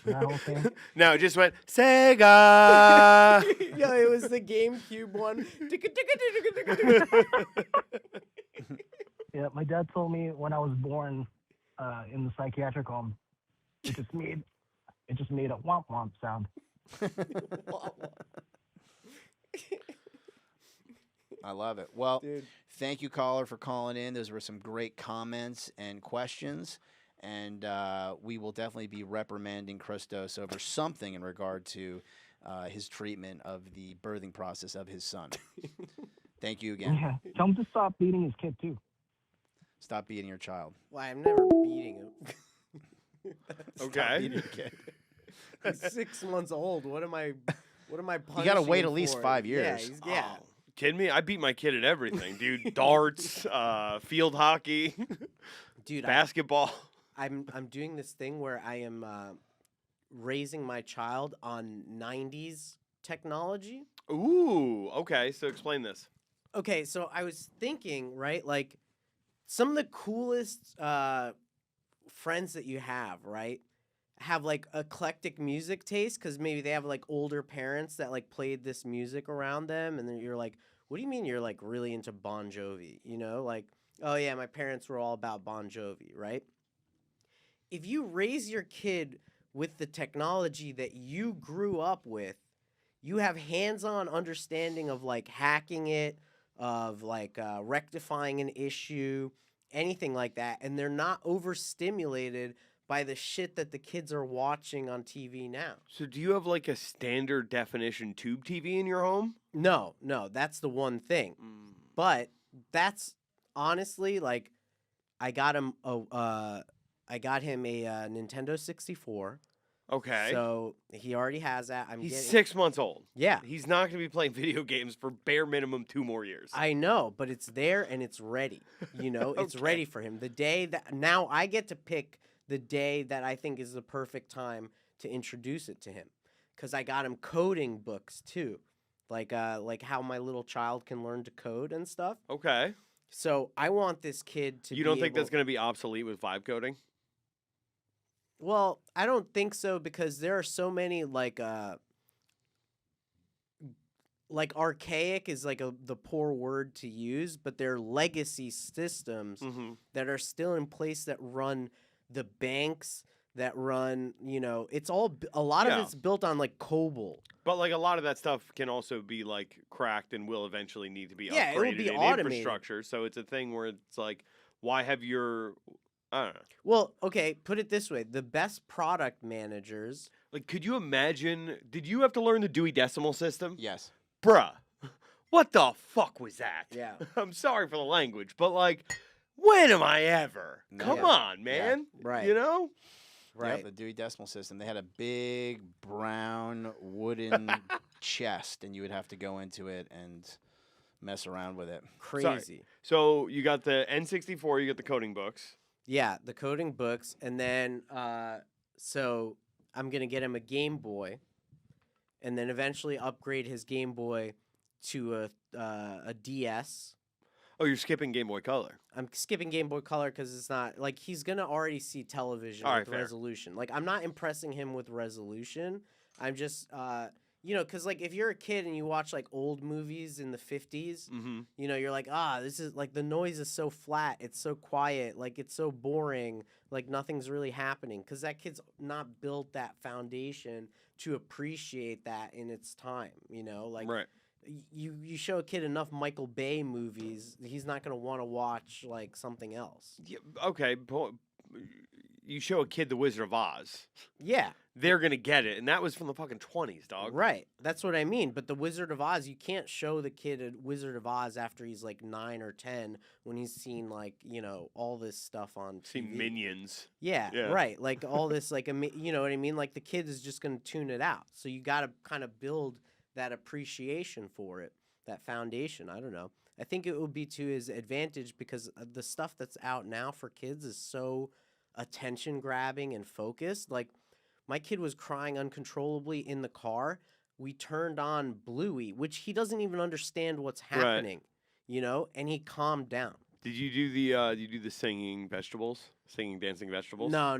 That whole thing? No, it just went, Sega! Yeah, it was the GameCube one. Yeah, my dad told me when I was born in the psychiatric home, it just made a womp womp sound. I love it. Well, Dude. thank you, caller, for calling in. Those were some great comments and questions. And we will definitely be reprimanding ChrisTos over something in regard to his treatment of the birthing process of his son. Thank you again. Yeah. Tell him to stop beating his kid too. Stop beating your child. Why, I'm never beating him. Stop Okay. beating your kid. He's 6 months old. What am I punishing You got to wait him at least for? 5 Yeah, years. yeah. Oh, kidding me? I beat my kid at everything, dude. Darts, field hockey, Dude, basketball. I'm doing this thing where I am raising my child on 90s technology. Ooh, okay. So explain this. Okay, so I was thinking, right, like some of the coolest friends that you have like eclectic music taste because maybe they have like older parents that like played this music around them, and then you're like, what do you mean you're like really into Bon Jovi? You know, like, oh yeah, my parents were all about Bon Jovi, right? If you raise your kid with the technology that you grew up with, you have hands-on understanding of like hacking it, of like rectifying an issue, anything like that, and they're not overstimulated by the shit that the kids are watching on TV now. So do you have like a standard definition tube TV in your home? No, that's the one thing. But that's honestly like I got him a Nintendo 64. Okay. So he already has that. He's 6 months old. Yeah. He's not going to be playing video games for bare minimum 2 more years. I know, but it's there and it's ready. You know, it's Okay. ready for him. The day that now I get to pick the day that I think is the perfect time to introduce it to him, because I got him coding books too, like how my little child can learn to code and stuff. Okay. So I want this kid to. You don't think that's going to be obsolete with vibe coding? Well, I don't think so, because there are so many like archaic is like the poor word to use, but they're legacy systems Mm-hmm. that are still in place that run the banks, that run, you know, it's all a lot Yeah. of it's built on like COBOL. But like a lot of that stuff can also be like cracked and will eventually need to be Yeah, it'll upgraded be in automated. infrastructure. So it's a thing where it's like, why have your, I don't know. Well, okay, put it this way: the best product managers. Like, could you imagine? Did you have to learn the Dewey Decimal System? Yes. Bruh, what the fuck was that? Yeah. I'm sorry for the language, but like, when am I ever? No. Come Yeah. on, man. Right. You know? Right. Yep, the Dewey Decimal System. They had a big brown wooden chest, and you would have to go into it and mess around with it. Crazy. So you got the N64, you got the coding books. Yeah, the coding books, and then so I'm gonna get him a Game Boy, and then eventually upgrade his Game Boy to a DS. Oh, you're skipping Game Boy Color. I'm skipping Game Boy Color because it's not like he's gonna already see television All right, with fair. resolution. Like I'm not impressing him with resolution. I'm just you know, because like if you're a kid and you watch like old movies in the 50s, Mm-hmm. you know, you're like, this is like the noise is so flat, it's so quiet, like it's so boring, like nothing's really happening, because that kid's not built that foundation to appreciate that in its time, you know, like Right. you show a kid enough Michael Bay movies, he's not gonna want to watch like something else. Yeah, okay. You show a kid The Wizard of Oz, Yeah, they're gonna get it, and that was from the fucking 20s, dog. right. That's what I mean. But the Wizard of Oz, you can't show the kid a Wizard of Oz after he's like 9 or 10 when he's seen like, you know, all this stuff on See TV. Minions. Yeah, Yeah. right. Like all this, like you know what I mean. Like the kid is just gonna tune it out. So you got to kind of build that appreciation for it, that foundation. I don't know. I think it would be to his advantage because the stuff that's out now for kids is so attention grabbing and focused. Like my kid was crying uncontrollably in the car. We turned on Bluey, which he doesn't even understand what's Right. happening, you know, and he calmed down. Did you do the singing vegetables? Singing dancing vegetables? No.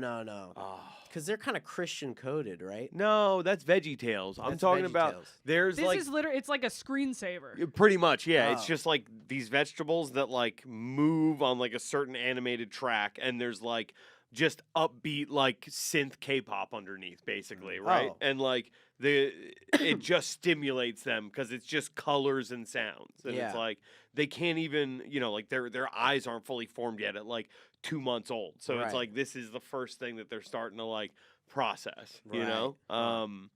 Oh. Because they're kind of Christian coded, right? No, that's Veggie Tales. I'm That's talking about VeggieTales. there's This like is literally, it's like a screensaver. pretty much, yeah. It's Oh. just like these vegetables that like move on like a certain animated track, and there's like just upbeat like synth K-pop underneath, basically, right? Oh. And like it just stimulates them because it's just colors and sounds, and Yeah. it's like they can't even, like their eyes aren't fully formed yet at like 2 months old. So it's Right. like this is the first thing that they're starting to like process, you Right. know.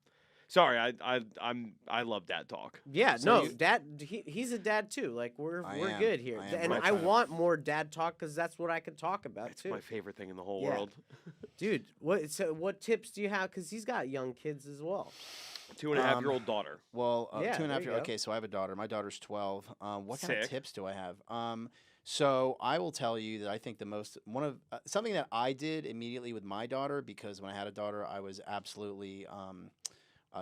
Sorry, I love dad talk. Yeah, So no, you- dad. He's a dad too. Like we're I am. good here, I am and very I proud. want more dad talk because that's what I could talk about It's too. my favorite thing in the whole Yeah. world. Dude, what tips do you have? Because he's got young kids as well. 2.5-year-old daughter. Well, Yeah, 2.5 there you years. go. Okay, so I have a daughter. My daughter's 12. What kind of Sick. tips do I have? So I will tell you that I think something that I did immediately with my daughter, because when I had a daughter, I was absolutely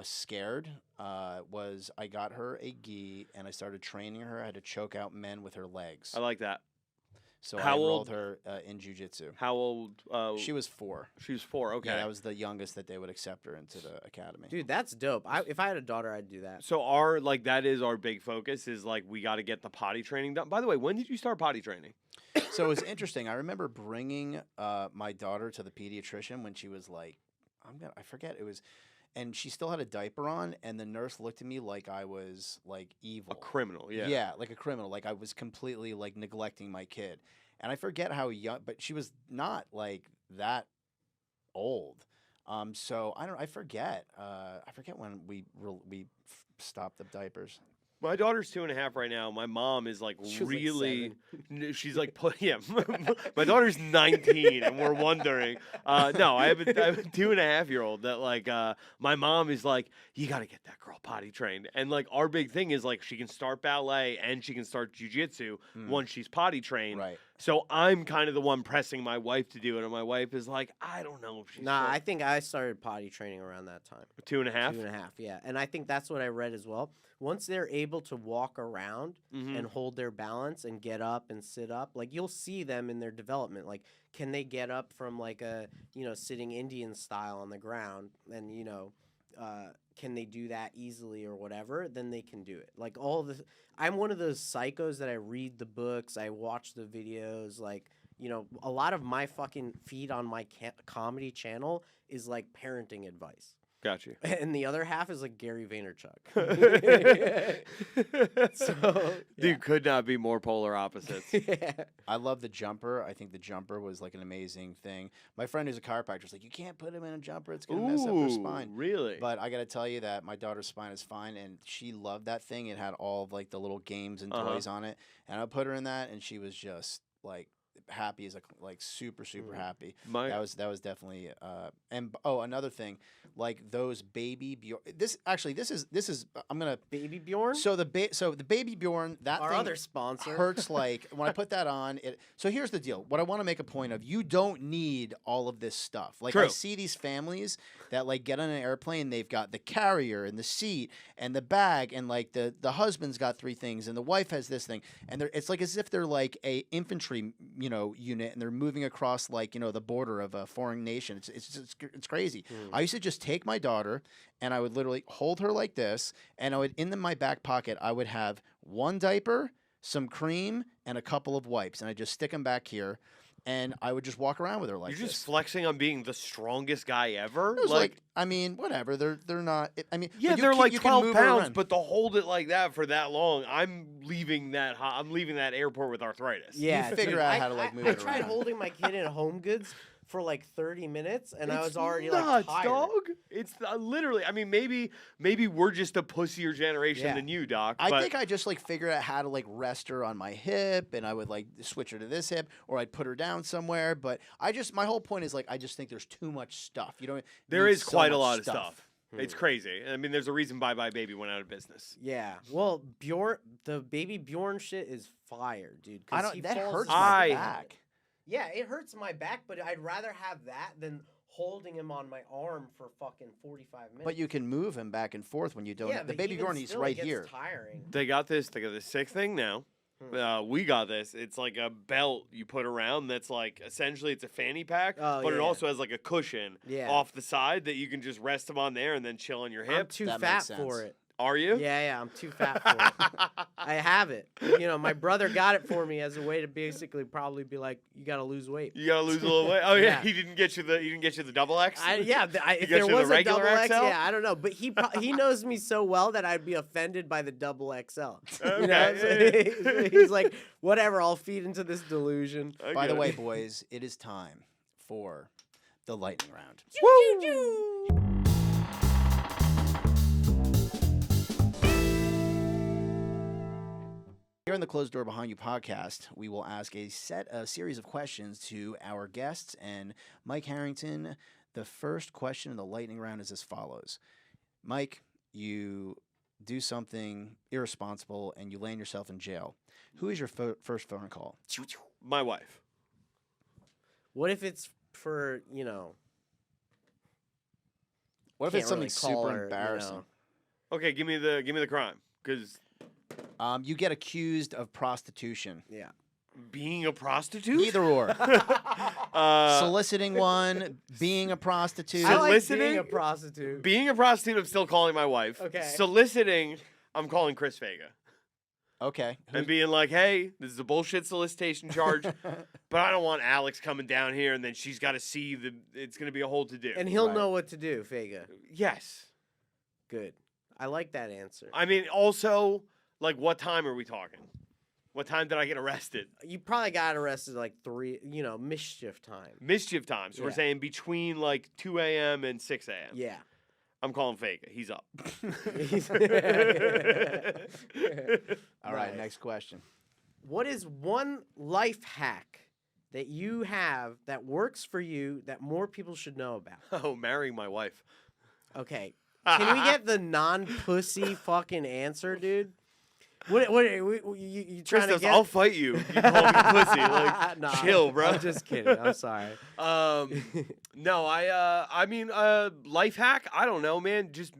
scared. Was I got her a gi and I started training her how to choke out men with her legs. I like that. So How I old- enrolled her in jujitsu. How old? She was 4. She was 4. Okay. Yeah, that was the youngest that they would accept her into the academy. Dude, that's dope. If I had a daughter, I'd do that. So that is our big focus is like we got to get the potty training done. By the way, when did you start potty training? So it was interesting. I remember bringing my daughter to the pediatrician when she was like, I forget it was, and she still had a diaper on, and the nurse looked at me like I was like evil, A criminal. Yeah. yeah, like a criminal, like I was completely like neglecting my kid, and I forget how young, but she was not like that old. So I forget when we stopped the diapers. My daughter's 2.5 right now. My mom is like She was, like, really. She's like, yeah. My daughter's 19, and we're wondering. No, I have a 2.5-year-old that like. My mom is like, you got to get that girl potty trained, and like our big thing is like she can start ballet and she can start jujitsu once she's potty trained. Right. So I'm kind of the one pressing my wife to do it, and my wife is like, I don't know if she's Nah, I think I started potty training around that time. 2.5. 2.5, yeah. And I think that's what I read as well. Once they're able to walk around Mhm. and hold their balance and get up and sit up, like you'll see them in their development. Like, can they get up from like a, sitting Indian style on the ground and, can they do that easily or whatever, then they can do it. Like I'm one of those psychos that I read the books, I watch the videos, like, a lot of my fucking feed on my comedy channel is like parenting advice. Got you. And the other half is like Gary Vaynerchuk. So, Dude, yeah. could not be more polar opposites. Yeah. I love the jumper. I think the jumper was like an amazing thing. My friend who's a chiropractor was like, you can't put him in a jumper. It's going to mess up her spine. Really? But I got to tell you that my daughter's spine is fine, and she loved that thing. It had all of like the little games and toys on it. And I put her in that, and she was just like happy as like super happy. That was definitely another thing, like those baby Bjorn. This is I'm gonna Baby Bjorn? so the baby Bjorn, that Our thing other sponsor. hurts like when I put that on it. So here's the deal. What I want to make a point of, you don't need all of this stuff. Like I True. see these families that like get on an airplane, they've got the carrier and the seat and the bag, and like the husband's got 3 things and the wife has this thing, and it's like as if they're like a infantry unit, and they're moving across like the border of a foreign nation. It's crazy. I used to just take my daughter and I would literally hold her like this, and I would my back pocket I would have 1 diaper, some cream, and a couple of wipes, and I just stick them back here, and I would just walk around with her like You're this. just flexing on being the strongest guy ever? It was I mean, whatever. They're not. I mean, yeah, but they're like you can 12 move her pounds, around. but to hold it like that for that long, I'm leaving that airport with arthritis. Yeah, figure dude, out how to, like, move I it tried around. holding my kid in Home Goods for like 30 minutes, and I It's was already nuts, like tired. dog. It's literally. I mean, maybe we're just a pussier generation Yeah. than you, Doc. I but think I just like figured out how to like rest her on my hip, and I would like switch her to this hip, or I'd put her down somewhere. But my whole point is like I just think there's too much stuff. there need is so quite a much lot of stuff. It's crazy. I mean, there's a reason Bye Bye Baby went out of business. Yeah. Well, the baby Bjorn shit is fire, dude. 'cause I don't. he That falls hurts asleep. my back. Yeah, it hurts my back, but I'd rather have that than holding him on my arm for fucking 45 minutes. But you can move him back and forth when you don't. Yeah, the but baby even Bjorn, he's still, it right gets here. Tiring. They got this sick thing now. We got this. It's like a belt you put around that's like essentially it's a fanny pack, Oh, but it yeah. also has like a cushion Yeah. off the side that you can just rest them on there and then chill on your I'm hip. too That fat makes sense. for it. Are you? Yeah, I'm too fat for it. I have it. You know, my brother got it for me as a way to basically probably be like, you got to lose weight. You gotta lose a little weight. Oh yeah, Yeah. he didn't get you the double X. If get there you the was a regular double XL, XL? yeah, I don't know, but he knows me so well that I'd be offended by the double XL. You know, Okay. so he's like, whatever, I'll feed into this delusion. By the way, boys, it is time for the lightning round. Here on the Closed Door Behind You podcast, we will ask a series of questions to our guests. And Mike Harrington, the first question in the lightning round is as follows. Mike, you do something irresponsible and you land yourself in jail. Who is your first phone call? My wife. What if it's for, you know, What if can't it's something really call super her, embarrassing? Okay, give me the crime, because You get accused of prostitution. Yeah. being a prostitute. Either or. Uh, Soliciting one, being a prostitute. I like Soliciting? being a prostitute. being a prostitute, I'm still calling my wife. Okay. Soliciting, I'm calling Chris Vega. Okay. And being like, hey, this is a bullshit solicitation charge, but I don't want Alex coming down here and then she's got to see it's going to be a whole to-do. And he'll Right. know what to do, Vega. Yes. Good. I like that answer. I mean, also, like, what time are we talking? What time did I get arrested? You probably got arrested like 3, you know, mischief time. Mischief time. So we're Yeah. saying between, like, 2 a.m. and 6 a.m. Yeah. I'm calling Vega. He's up. All right, Nice. next question. What is one life hack that you have that works for you that more people should know about? Oh, marrying my wife. Okay. Can we get the non-pussy fucking answer, dude? What you trying to ChrisTos, get? I'll fight you. You call me pussy. Like, Nah, chill, bro. I'm just kidding. I'm sorry. No, I mean, life hack. I don't know, man. Just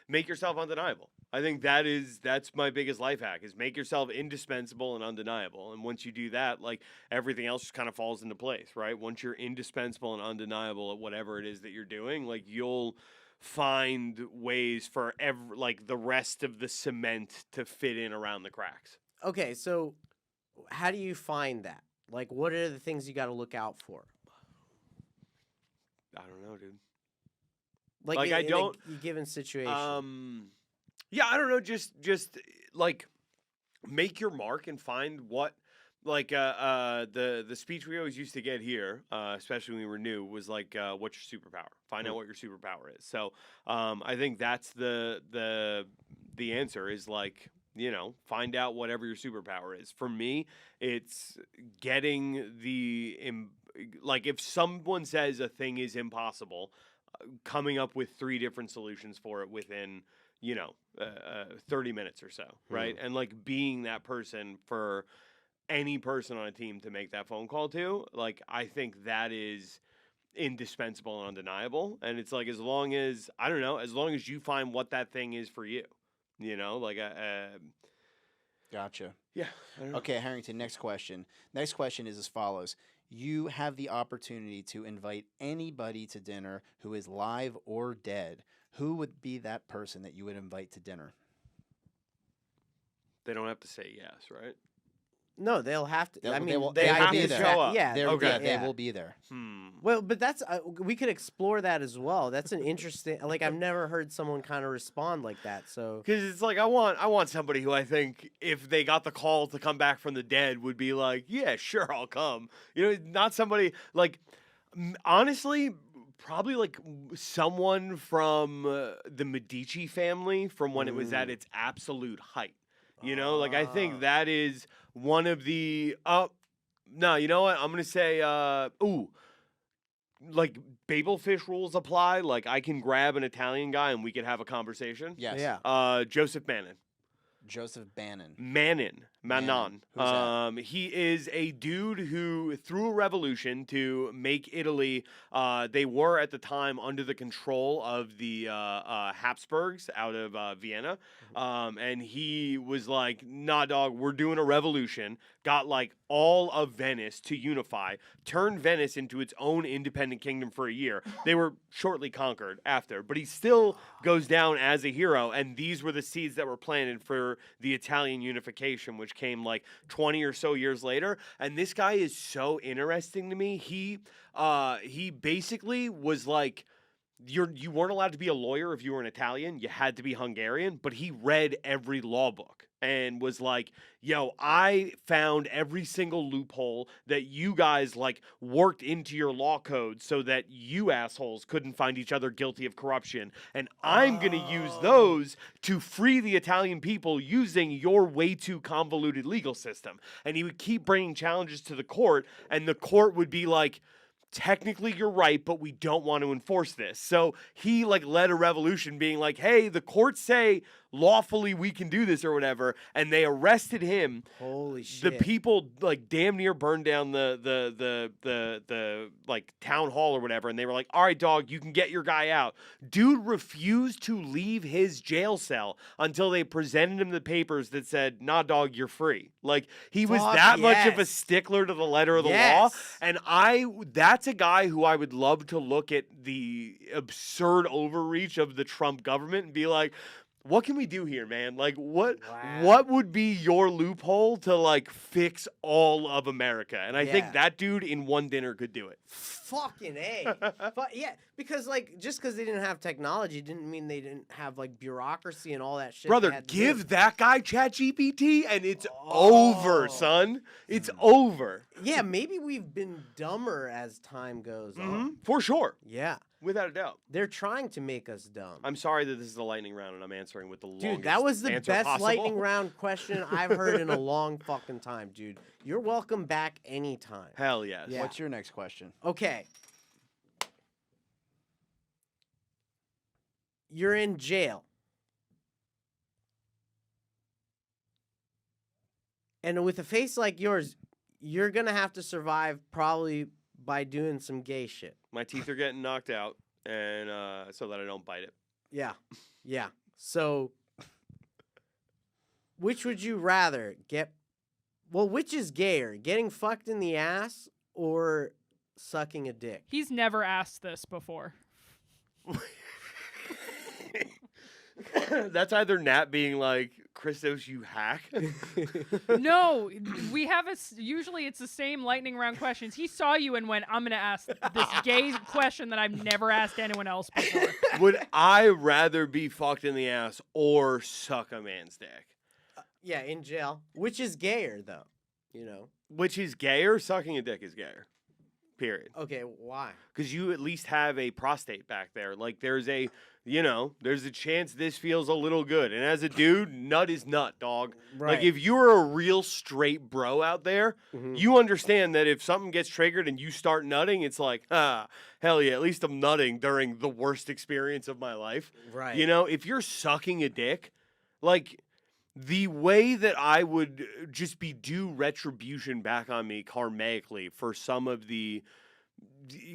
make yourself undeniable. I think that's my biggest life hack is make yourself indispensable and undeniable. And once you do that, like everything else just kind of falls into place, right? Once you're indispensable and undeniable at whatever it is that you're doing, like you'll find ways for the rest of the cement to fit in around the cracks. Okay, so how do you find that? Like, what are the things you got to look out for? I don't know, dude. Like I in don't- a given situation. Yeah, I don't know. Just like make your mark and find what. Like the speech we always used to get here, especially when we were new, was like, "What's your superpower? Find out what your superpower is." So I think that's the answer is like, you know, find out whatever your superpower is. For me, it's getting like if someone says a thing is impossible, coming up with 3 different solutions for it within 30 minutes or so, right? And like being that person for any person on a team to make that phone call to, like, I think that is indispensable and undeniable. And it's like, as long as you find what that thing is for you, you know, like, Gotcha. yeah. I don't know. Okay, Harrington, next question. Next question is as follows. You have the opportunity to invite anybody to dinner who is live or dead. Who would be that person that you would invite to dinner? They don't have to say yes, right? No, they'll have to. They'll- I they mean, will- they they will have be to there. show up. Yeah, Okay. Yeah, yeah. they will be there. Well, but that's we could explore that as well. That's an interesting. Like, I've never heard someone kind of respond like that. So Because it's like I want somebody who I think if they got the call to come back from the dead would be like, yeah, sure, I'll come. You know, not somebody like honestly. Probably like someone from the Medici family from when it was at its absolute height. You know, like I think that is one of the no, you know what? I'm gonna say like Babelfish rules apply. Like I can grab an Italian guy and we could have a conversation. Yes. yeah. Joseph Bannon. Joseph Bannon. Manon. Who's that? He is a dude who threw a revolution to make Italy. They were at the time under the control of the Habsburgs out of Vienna, and he was like, "Nah, dog, we're doing a revolution." Got like all of Venice to unify, turned Venice into its own independent kingdom for a year. They were shortly conquered after, but he still goes down as a hero. And these were the seeds that were planted for the Italian unification, which came like 20 or so years later. And this guy is so interesting to me. He basically was like, you weren't allowed to be a lawyer if you were an Italian. You had to be Hungarian, but he read every law book and was like, yo, I found every single loophole that you guys like worked into your law code so that you assholes couldn't find each other guilty of corruption. And I'm going to use those to free the Italian people using your way too convoluted legal system. And he would keep bringing challenges to the court, and the court would be like, technically you're right, but we don't want to enforce this. So he like led a revolution being like, hey, the courts say lawfully we can do this or whatever, and they arrested him. Holy shit. The people like damn near burned down the like town hall or whatever, and they were like, all right, dog, you can get your guy out. Dude refused to leave his jail cell until they presented him the papers that said, nah, dog, you're free. Like he was that much of a stickler to the letter of the law. And that's a guy who I would love to look at the absurd overreach of the Trump government and be like, what can we do here, man? Like, what would be your loophole to, like, fix all of America? And I think that dude in one dinner could do it. Fucking A. Yeah, because, like, just because they didn't have technology didn't mean they didn't have, like, bureaucracy and all that shit. Brother, give that guy ChatGPT and it's over, son. It's over. Yeah, maybe we've been dumber as time goes on. For sure. Yeah. Without a doubt. They're trying to make us dumb. I'm sorry that this is a lightning round and I'm answering with the longest Dude, that was the answer best possible. lightning round question I've heard in a long fucking time, dude. You're welcome back anytime. Hell yes. Yeah. What's your next question? Okay. You're in jail. And with a face like yours, you're going to have to survive probably by doing some gay shit. My teeth are getting knocked out, and so that I don't bite it. Yeah. Yeah. So, which would you rather get? Well, which is gayer, getting fucked in the ass or sucking a dick? He's never asked this before. That's either Nat being like, ChrisTos, you hack. No, we have usually it's the same lightning round questions. He saw you and went, I'm going to ask this gay question that I've never asked anyone else before. Would I rather be fucked in the ass or suck a man's dick? Yeah, in jail. Which is gayer, though, you know? Which is gayer? Sucking a dick is gayer. Period. Okay, why? Because you at least have a prostate back there. Like, there's a chance this feels a little good. And as a dude, nut is nut, dog. Right. Like, if you're a real straight bro out there, you understand that if something gets triggered and you start nutting, it's like, hell yeah, at least I'm nutting during the worst experience of my life. Right. You know, if you're sucking a dick, like, the way that I would just be due retribution back on me karmically for some of the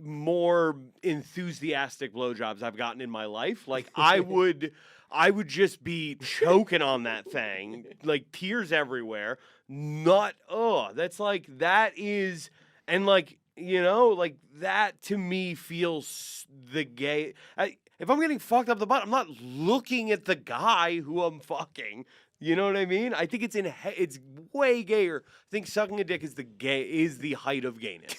more enthusiastic blowjobs I've gotten in my life, like I would just be choking on that thing, like tears everywhere. That's like, that is, and like, you know, like that to me feels the gay. If I'm getting fucked up the butt, I'm not looking at the guy who I'm fucking. You know what I mean? I think it's way gayer. I think sucking a dick is the height of gayness.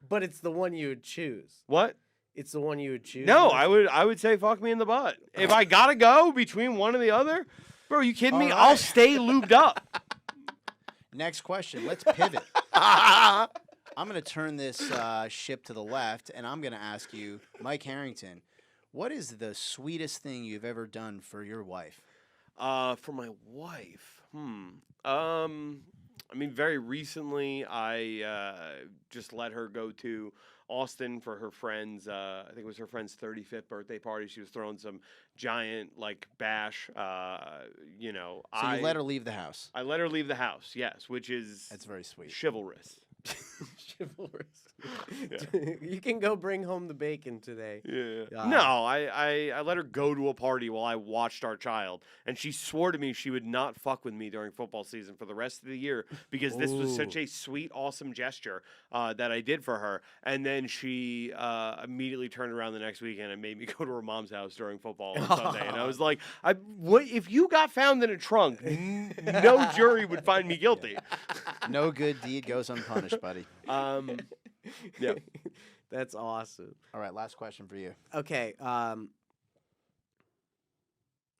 But it's the one you would choose. What? It's the one you would choose? No, I would say fuck me in the butt. If I gotta go between one or the other, bro, you kidding me? All right. I'll stay lubed up. Next question. Let's pivot. I'm going to turn this ship to the left, and I'm going to ask you, Mike Harrington, what is the sweetest thing you've ever done for your wife? For my wife, I mean, very recently, I just let her go to Austin for her friend's, I think it was her friend's 35th birthday party. She was throwing some giant like bash. You know, So you let her leave the house. I let her leave the house. Yes, which is That's very sweet. chivalrous. Chivalrous. You can go bring home the bacon today. Yeah. No, I let her go to a party while I watched our child, and she swore to me she would not fuck with me during football season for the rest of the year because this was such a sweet, awesome gesture that I did for her. And then she immediately turned around the next weekend and made me go to her mom's house during football on Sunday. And I was like, what if you got found in a trunk? No jury would find me guilty. No good deed goes unpunished, buddy. Yeah. That's awesome. All right, last question for you. Okay,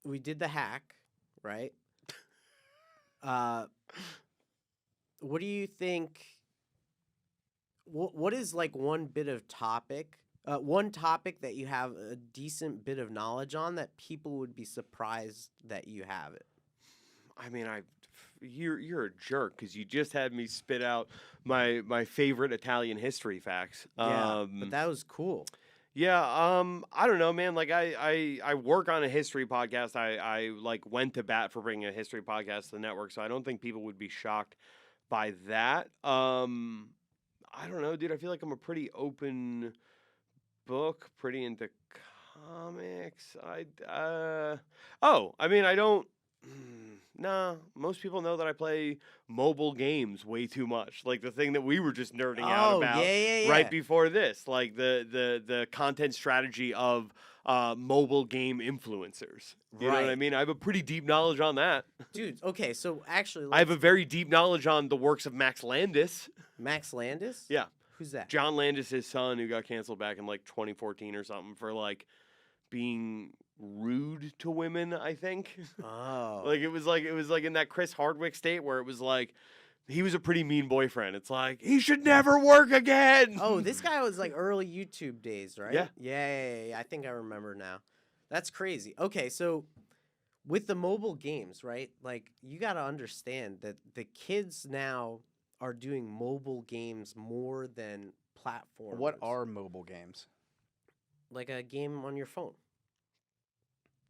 we did the hack, right? What do you think? What is like one bit of topic, one topic that you have a decent bit of knowledge on that people would be surprised that you have it? I mean, you're a jerk because you just had me spit out my favorite Italian history facts. Yeah, but that was cool. Yeah, I don't know, man. Like I work on a history podcast. I like went to bat for bringing a history podcast to the network, so I don't think people would be shocked by that. I don't know, dude. I feel like I'm a pretty open book, pretty into comics. I mean, I don't. Nah, most people know that I play mobile games way too much. Like the thing that we were just nerding out about right before this, like the content strategy of mobile game influencers. You know what I mean? I have a pretty deep knowledge on that. Dude, okay, so actually... I have a very deep knowledge on the works of Max Landis. Max Landis? Yeah. Who's that? John Landis, his son, who got canceled back in like 2014 or something for like being rude to women, I think. Oh. Like it was like in that Chris Hardwick state where it was like he was a pretty mean boyfriend. It's like he should never work again. Oh, this guy was like early YouTube days, right? Yeah. Yeah. I think I remember now. That's crazy. Okay, so with the mobile games, right? Like you got to understand that the kids now are doing mobile games more than platforms. What are mobile games? Like a game on your phone.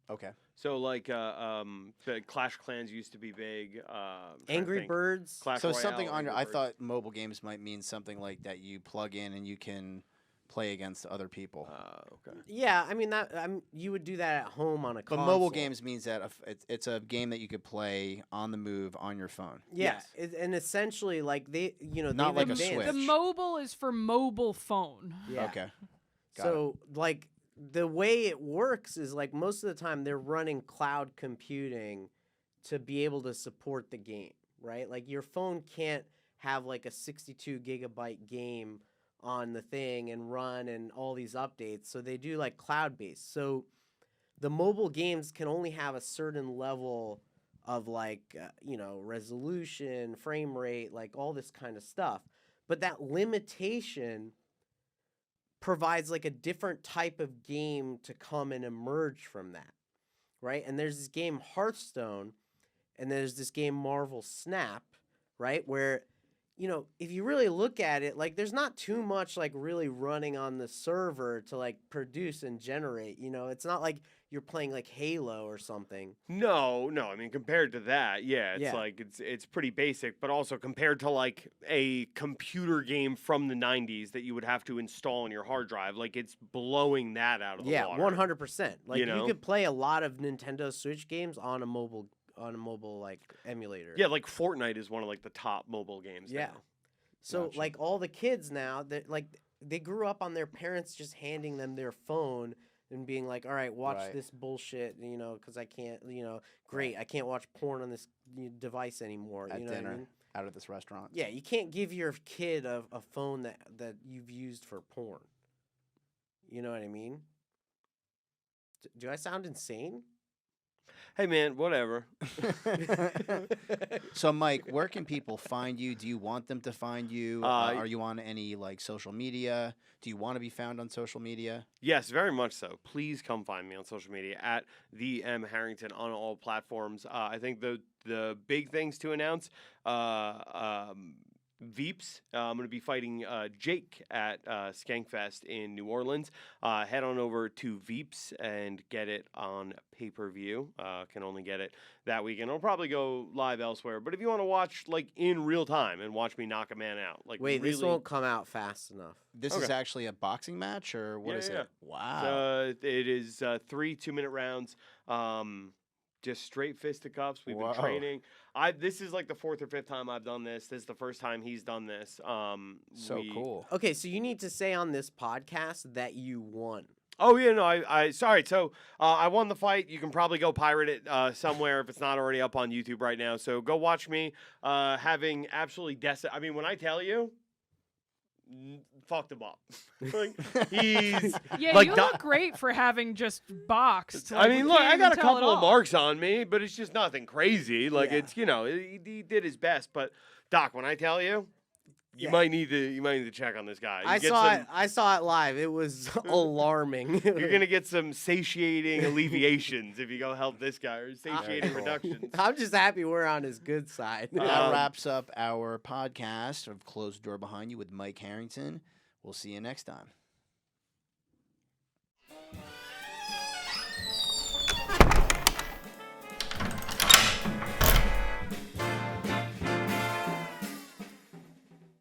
Okay. So like the Clash Clans used to be big. Angry Birds. Clash So Royale, something on your, I Angry Birds. thought mobile games might mean something like that you plug in and you can play against other people. Okay. Yeah, I mean you would do that at home on a But console. mobile games means that it's a game that you could play on the move on your phone. Yeah, and essentially like they, Not they've like a advanced. Switch. The mobile is for mobile phone. Yeah. Okay. Got So like the way it works is like most of the time they're running cloud computing to be able to support the game, right? Like your phone can't have like a 62 gigabyte game on the thing and run and all these updates. So they do like cloud based. So the mobile games can only have a certain level of like, resolution, frame rate, like all this kind of stuff. But that limitation provides like a different type of game to come and emerge from that, right? And there's this game Hearthstone, and there's this game Marvel Snap, right? Where, if you really look at it, like there's not too much like really running on the server to like produce and generate, it's not like you're playing like Halo or something. No. I mean, compared to that, it's Yeah. like it's pretty basic. But also compared to like a computer game from the '90s that you would have to install on your hard drive, like it's blowing that out of the water. 100%. Like you could play a lot of Nintendo Switch games on a mobile like emulator. Yeah, like Fortnite is one of like the top mobile games. Yeah. now. So Gotcha. like all the kids now that like they grew up on their parents just handing them their phone and being like, all right, watch Right. this bullshit, because I can't, great, I can't watch porn on this device anymore. At you know dinner what I mean? out at this restaurant. Yeah, you can't give your kid a phone that you've used for porn. You know what I mean? Do I sound insane? Hey man, whatever. So, Mike, where can people find you? Do you want them to find you? Are you on any like social media? Do you want to be found on social media? Yes, very much so. Please come find me on social media at the M Harrington on all platforms. I think the big things to announce. Veeps. I'm going to be fighting Jake at Skankfest in New Orleans. Head on over to Veeps and get it on pay-per-view. Can only get it that weekend. I'll probably go live elsewhere. But if you want to watch like in real time and watch me knock a man out, like Wait, really, this won't come out fast enough. This is actually a boxing match, or what is Yeah. it? Wow. It is 3 2-minute rounds. Just straight fisticuffs. We've been training. This is like the 4th or 5th time I've done this. This is the first time he's done this. So cool. Okay, so you need to say on this podcast that you won. Oh yeah, no, I sorry. So I won the fight. You can probably go pirate it somewhere if it's not already up on YouTube right now. So go watch me having absolutely I mean, when I tell you, fucked him up. Like, he's Yeah, like you look great for having just boxed. I Like, mean, we look, can't I got a even tell at couple of all. marks on me, but it's just nothing crazy. Like Yeah. it's he did his best. But Doc, when I tell you, you Yeah. might need to check on this guy. You I get saw some- it. I saw it live. It was alarming. You're gonna get some satiating alleviations if you go help this guy, or satiating cool. reductions. I'm just happy we're on his good side. That wraps up our podcast of Close the Door Behind You with Mike Harrington. We'll see you next time.